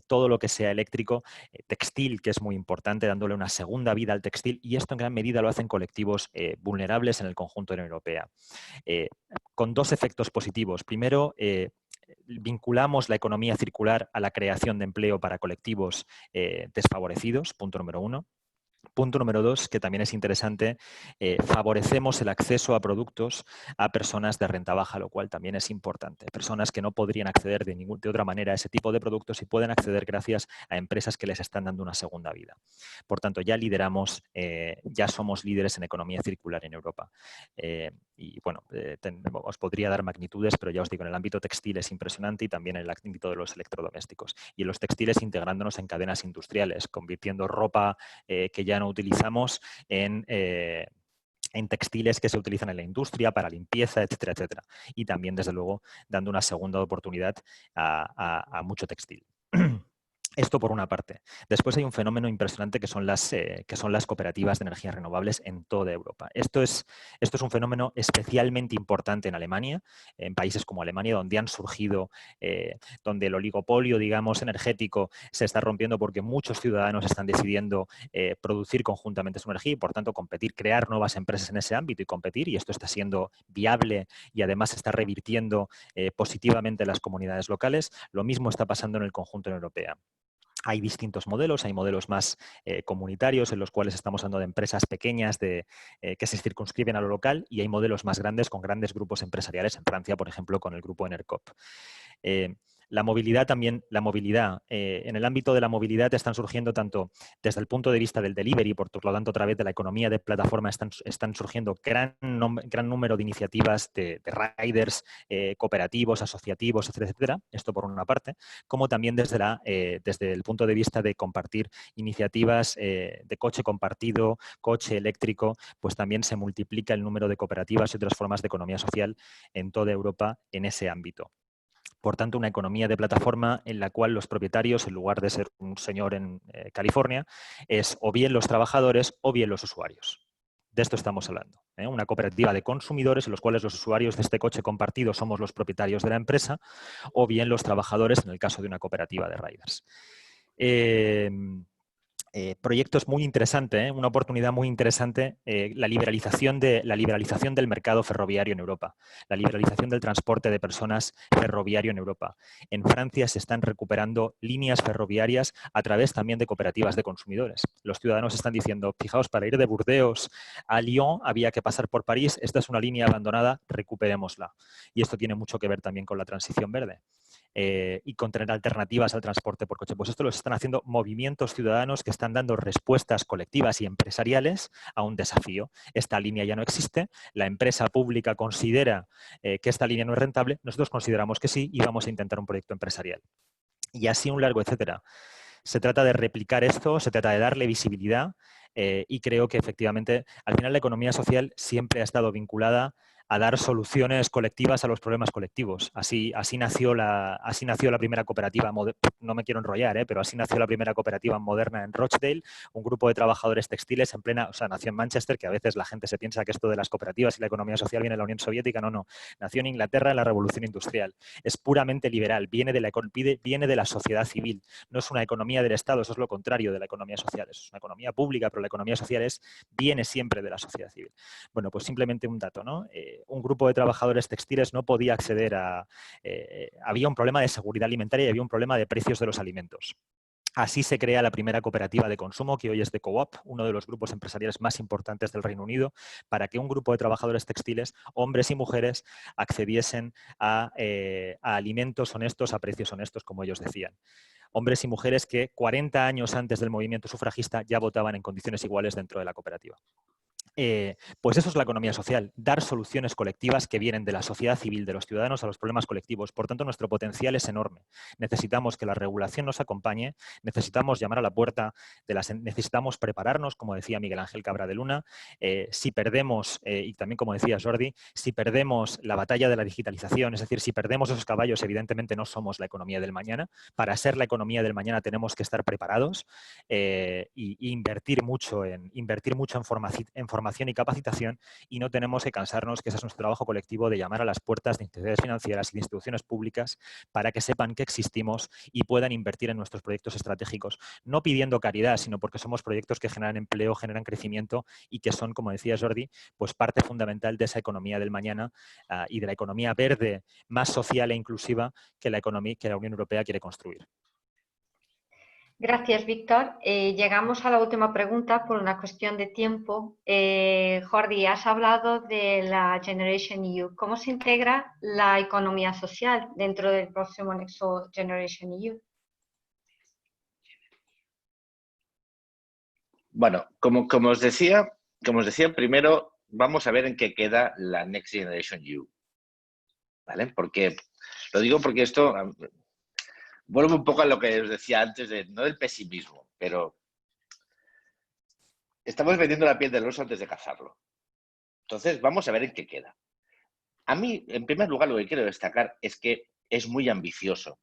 [SPEAKER 5] todo lo que sea eléctrico, textil, que es muy importante, dándole una segunda vida al textil, y esto en gran medida lo hacen colectivos vulnerables en el conjunto de la Unión Europea. Con dos efectos positivos. Primero, vinculamos la economía circular a la creación de empleo para colectivos desfavorecidos, punto número 1. Punto número 2, que también es interesante, favorecemos el acceso a productos a personas de renta baja, lo cual también es importante. Personas que no podrían acceder de otra manera a ese tipo de productos y pueden acceder gracias a empresas que les están dando una segunda vida. Por tanto, ya lideramos, ya somos líderes en economía circular en Europa. Y bueno, os podría dar magnitudes, pero ya os digo, en el ámbito textil es impresionante y también en el ámbito de los electrodomésticos. Y en los textiles integrándonos en cadenas industriales, convirtiendo ropa que ya no utilizamos en textiles que se utilizan en la industria para limpieza, etcétera, etcétera. Y también, desde luego, dando una segunda oportunidad a mucho textil. Esto por una parte. Después hay un fenómeno impresionante que son las cooperativas de energías renovables en toda Europa. Esto es un fenómeno especialmente importante en Alemania, en países como Alemania, donde han surgido, donde el oligopolio, digamos, energético se está rompiendo porque muchos ciudadanos están decidiendo producir conjuntamente su energía y, por tanto, competir, crear nuevas empresas en ese ámbito y competir. Y esto está siendo viable y además está revirtiendo positivamente en las comunidades locales. Lo mismo está pasando en el conjunto europeo. Hay distintos modelos, hay modelos más comunitarios en los cuales estamos hablando de empresas pequeñas que se circunscriben a lo local y hay modelos más grandes con grandes grupos empresariales en Francia, por ejemplo, con el grupo Enercop. La movilidad también, en el ámbito de la movilidad están surgiendo tanto desde el punto de vista del delivery, por lo tanto a través de la economía de plataforma están surgiendo gran número de iniciativas de riders cooperativos, asociativos, etcétera, etcétera. Esto por una parte, como también desde el punto de vista de compartir iniciativas de coche compartido, coche eléctrico, pues también se multiplica el número de cooperativas y otras formas de economía social en toda Europa en ese ámbito. Por tanto, una economía de plataforma en la cual los propietarios, en lugar de ser un señor en California, es o bien los trabajadores o bien los usuarios. De esto estamos hablando. Una cooperativa de consumidores en los cuales los usuarios de este coche compartido somos los propietarios de la empresa o bien los trabajadores en el caso de una cooperativa de riders. Proyectos muy interesantes, una oportunidad muy interesante, la liberalización del mercado ferroviario en Europa, la liberalización del transporte de personas ferroviario en Europa. En Francia se están recuperando líneas ferroviarias a través también de cooperativas de consumidores. Los ciudadanos están diciendo, fijaos, para ir de Burdeos a Lyon había que pasar por París, esta es una línea abandonada, recuperémosla. Y esto tiene mucho que ver también con la transición verde. Y con tener alternativas al transporte por coche. Pues esto lo están haciendo movimientos ciudadanos que están dando respuestas colectivas y empresariales a un desafío. Esta línea ya no existe, la empresa pública considera que esta línea no es rentable, nosotros consideramos que sí y vamos a intentar un proyecto empresarial. Y así un largo etcétera. Se trata de replicar esto, se trata de darle visibilidad y creo que efectivamente al final la economía social siempre ha estado vinculada a dar soluciones colectivas a los problemas colectivos. Así nació la primera cooperativa, no me quiero enrollar, pero así nació la primera cooperativa moderna en Rochdale, un grupo de trabajadores textiles nació en Manchester, que a veces la gente se piensa que esto de las cooperativas y la economía social viene de la Unión Soviética, no. Nació en Inglaterra en la Revolución Industrial. Es puramente liberal, viene de la sociedad civil. No es una economía del Estado, eso es lo contrario de la economía social. Es una economía pública, pero la economía social viene siempre de la sociedad civil. Bueno, pues simplemente un dato, ¿no? Un grupo de trabajadores textiles no podía acceder había un problema de seguridad alimentaria y había un problema de precios de los alimentos. Así se crea la primera cooperativa de consumo, que hoy es de Co-op, uno de los grupos empresariales más importantes del Reino Unido, para que un grupo de trabajadores textiles, hombres y mujeres, accediesen a alimentos honestos, a precios honestos, como ellos decían. Hombres y mujeres que 40 años antes del movimiento sufragista ya votaban en condiciones iguales dentro de la cooperativa. Pues eso es la economía social, dar soluciones colectivas que vienen de la sociedad civil, de los ciudadanos a los problemas colectivos. Por tanto, nuestro potencial es enorme. Necesitamos que la regulación nos acompañe, necesitamos llamar a la puerta, necesitamos prepararnos, como decía Miguel Ángel Cabra de Luna. Si perdemos, y también como decía Jordi, si perdemos la batalla de la digitalización, es decir, si perdemos esos caballos, evidentemente no somos la economía del mañana. Para ser la economía del mañana tenemos que estar preparados y invertir mucho en formación y capacitación, y no tenemos que cansarnos, que ese es nuestro trabajo colectivo, de llamar a las puertas de entidades financieras y de instituciones públicas para que sepan que existimos y puedan invertir en nuestros proyectos estratégicos, no pidiendo caridad, sino porque somos proyectos que generan empleo, generan crecimiento y que son, como decía Jordi, pues parte fundamental de esa economía del mañana y de la economía verde, más social e inclusiva que la Unión Europea quiere construir.
[SPEAKER 1] Gracias, Víctor. Llegamos a la última pregunta por una cuestión de tiempo. Jordi, has hablado de la Generation EU. ¿Cómo se integra la economía social dentro del próximo nexo Generation EU?
[SPEAKER 4] Bueno, como os decía, primero vamos a ver en qué queda la Next Generation EU. ¿Vale? Porque, lo digo porque esto vuelve un poco a lo que os decía antes, no del pesimismo, pero estamos vendiendo la piel del oso antes de cazarlo. Entonces, vamos a ver en qué queda. A mí, en primer lugar, lo que quiero destacar es que es muy ambicioso.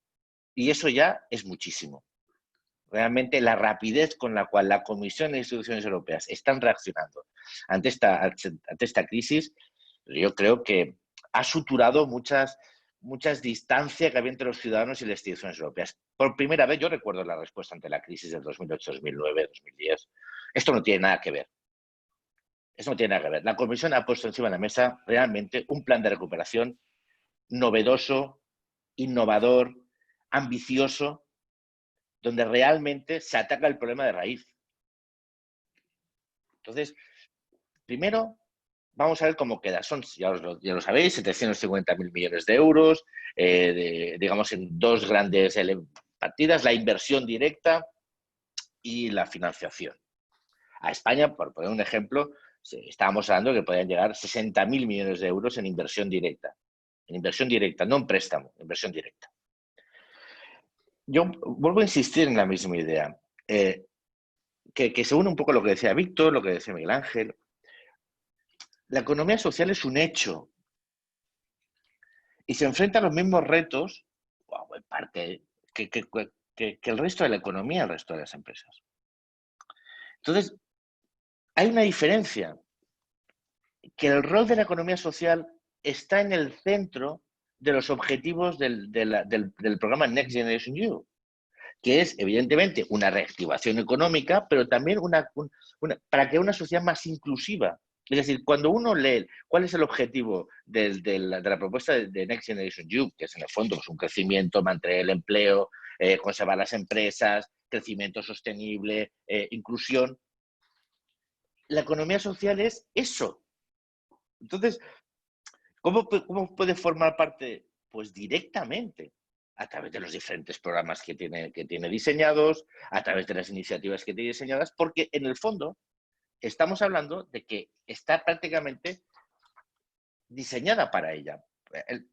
[SPEAKER 4] Y eso ya es muchísimo. Realmente la rapidez con la cual la Comisión e instituciones europeas están reaccionando ante esta crisis, yo creo que ha suturado muchas distancias que había entre los ciudadanos y las instituciones europeas. Por primera vez, yo recuerdo la respuesta ante la crisis del 2008, 2009, 2010. Esto no tiene nada que ver. Eso no tiene nada que ver. La Comisión ha puesto encima de la mesa realmente un plan de recuperación novedoso, innovador, ambicioso, donde realmente se ataca el problema de raíz. Entonces, primero, vamos a ver cómo queda. Son, ya lo sabéis, 750.000 millones de euros, digamos, en dos grandes partidas, la inversión directa y la financiación. A España, por poner un ejemplo, estábamos hablando de que podían llegar 60.000 millones de euros en inversión directa. En inversión directa, no en préstamo, inversión directa. Yo vuelvo a insistir en la misma idea, que se une un poco a lo que decía Víctor, lo que decía Miguel Ángel. La economía social es un hecho y se enfrenta a los mismos retos, en parte, que el resto de la economía, el resto de las empresas. Entonces, hay una diferencia, que el rol de la economía social está en el centro de los objetivos del programa Next Generation EU, que es, evidentemente, una reactivación económica, pero también para crear una sociedad más inclusiva. Es decir, cuando uno lee cuál es el objetivo de la propuesta de Next Generation EU, que es en el fondo pues, un crecimiento, mantener el empleo, conservar las empresas, crecimiento sostenible, inclusión, la economía social es eso. Entonces, ¿cómo puede formar parte? Pues directamente, a través de los diferentes programas que tiene diseñados, a través de las iniciativas que tiene diseñadas, porque en el fondo estamos hablando de que está prácticamente diseñada para ella.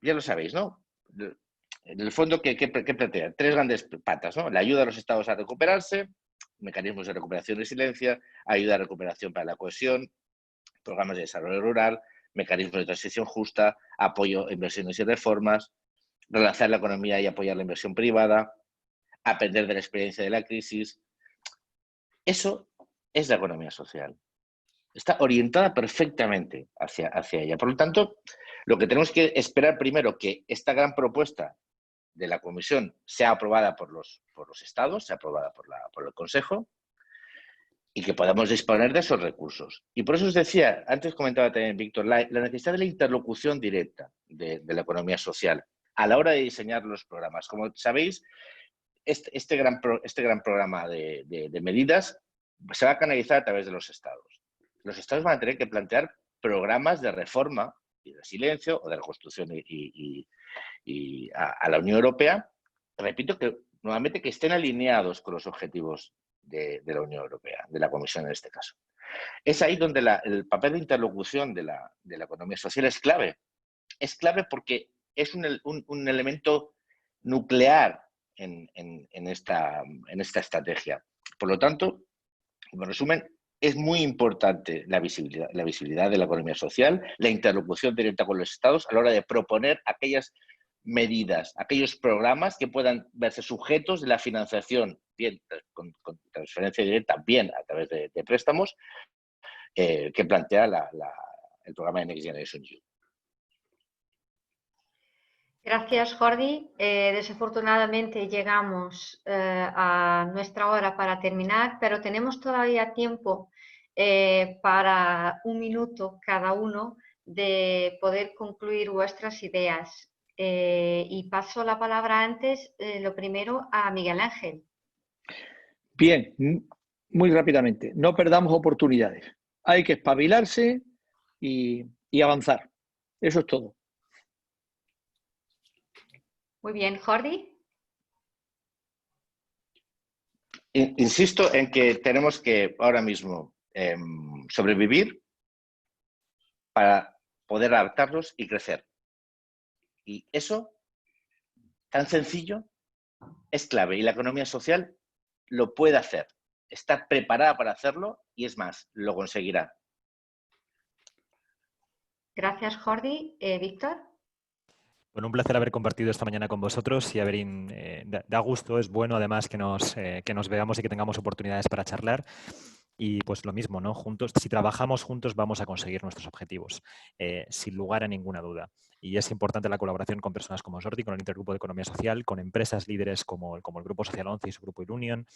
[SPEAKER 4] Ya lo sabéis, ¿no? En el fondo, ¿qué plantea? Tres grandes patas, ¿no? La ayuda a los estados a recuperarse, mecanismos de recuperación y resiliencia, ayuda a recuperación para la cohesión, programas de desarrollo rural, mecanismos de transición justa, apoyo a inversiones y reformas, relanzar la economía y apoyar la inversión privada, aprender de la experiencia de la crisis. Eso es la economía social. Está orientada perfectamente hacia ella. Por lo tanto, lo que tenemos que esperar primero que esta gran propuesta de la Comisión sea aprobada por los Estados, sea aprobada por el Consejo, y que podamos disponer de esos recursos. Y por eso os decía, antes comentaba también Víctor, la necesidad de la interlocución directa de la economía social a la hora de diseñar los programas. Como sabéis, este gran programa de medidas se va a canalizar a través de los estados. Los estados van a tener que plantear programas de reforma y de resiliencia o de reconstrucción y a la Unión Europea, repito, que nuevamente que estén alineados con los objetivos de la Unión Europea, de la Comisión en este caso. Es ahí donde el papel de interlocución de la economía social es clave. Es clave porque es un elemento nuclear en esta estrategia. Por lo tanto, en resumen, es muy importante la visibilidad de la economía social, la interlocución directa con los estados a la hora de proponer aquellas medidas, aquellos programas que puedan verse sujetos de la financiación, bien con transferencia directa, bien a través de préstamos, que plantea el programa de Next Generation EU.
[SPEAKER 1] Gracias, Jordi. Desafortunadamente llegamos a nuestra hora para terminar, pero tenemos todavía tiempo para un minuto cada uno de poder concluir vuestras ideas. Y paso la palabra antes, lo primero, a Miguel Ángel.
[SPEAKER 3] Bien, muy rápidamente, no perdamos oportunidades. Hay que espabilarse y avanzar. Eso es todo.
[SPEAKER 1] Muy bien, Jordi.
[SPEAKER 4] Insisto en que tenemos que ahora mismo sobrevivir para poder adaptarnos y crecer. Y eso, tan sencillo, es clave. Y la economía social lo puede hacer. Está preparada para hacerlo y es más, lo conseguirá.
[SPEAKER 1] Gracias, Jordi. Víctor.
[SPEAKER 5] Bueno, un placer haber compartido esta mañana con vosotros y da gusto, es bueno además que nos veamos y que tengamos oportunidades para charlar. Y pues lo mismo, ¿no? Juntos, si trabajamos juntos vamos a conseguir nuestros objetivos, sin lugar a ninguna duda. Y es importante la colaboración con personas como Jordi, con el Intergrupo de Economía Social, con empresas líderes como el Grupo Social 11 y su Grupo Ilunion.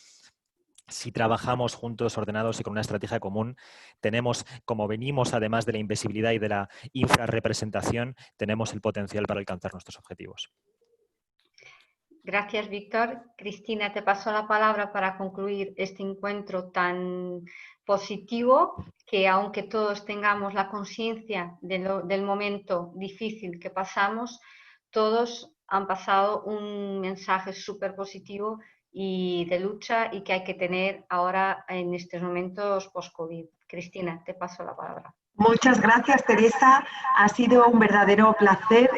[SPEAKER 5] Si trabajamos juntos, ordenados y con una estrategia común, tenemos, como venimos además de la invisibilidad y de la infrarrepresentación, tenemos el potencial para alcanzar nuestros objetivos.
[SPEAKER 1] Gracias, Víctor. Cristina, te paso la palabra para concluir este encuentro tan positivo, que aunque todos tengamos la conciencia del momento difícil que pasamos, todos han pasado un mensaje súper positivo y de lucha y que hay que tener ahora en estos momentos post-COVID. Cristina, te paso la palabra.
[SPEAKER 2] Muchas gracias, Teresa. Ha sido un verdadero placer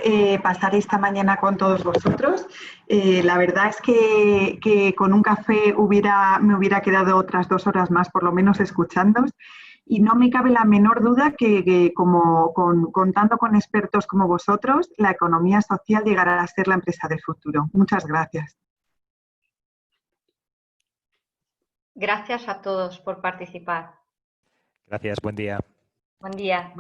[SPEAKER 2] pasar esta mañana con todos vosotros. La verdad es que con un café me hubiera quedado otras 2 horas más, por lo menos, escuchándoos. Y no me cabe la menor duda que contando con expertos como vosotros, la economía social llegará a ser la empresa del futuro. Muchas gracias.
[SPEAKER 1] Gracias a todos por participar.
[SPEAKER 5] Gracias, buen día.
[SPEAKER 1] Buen día.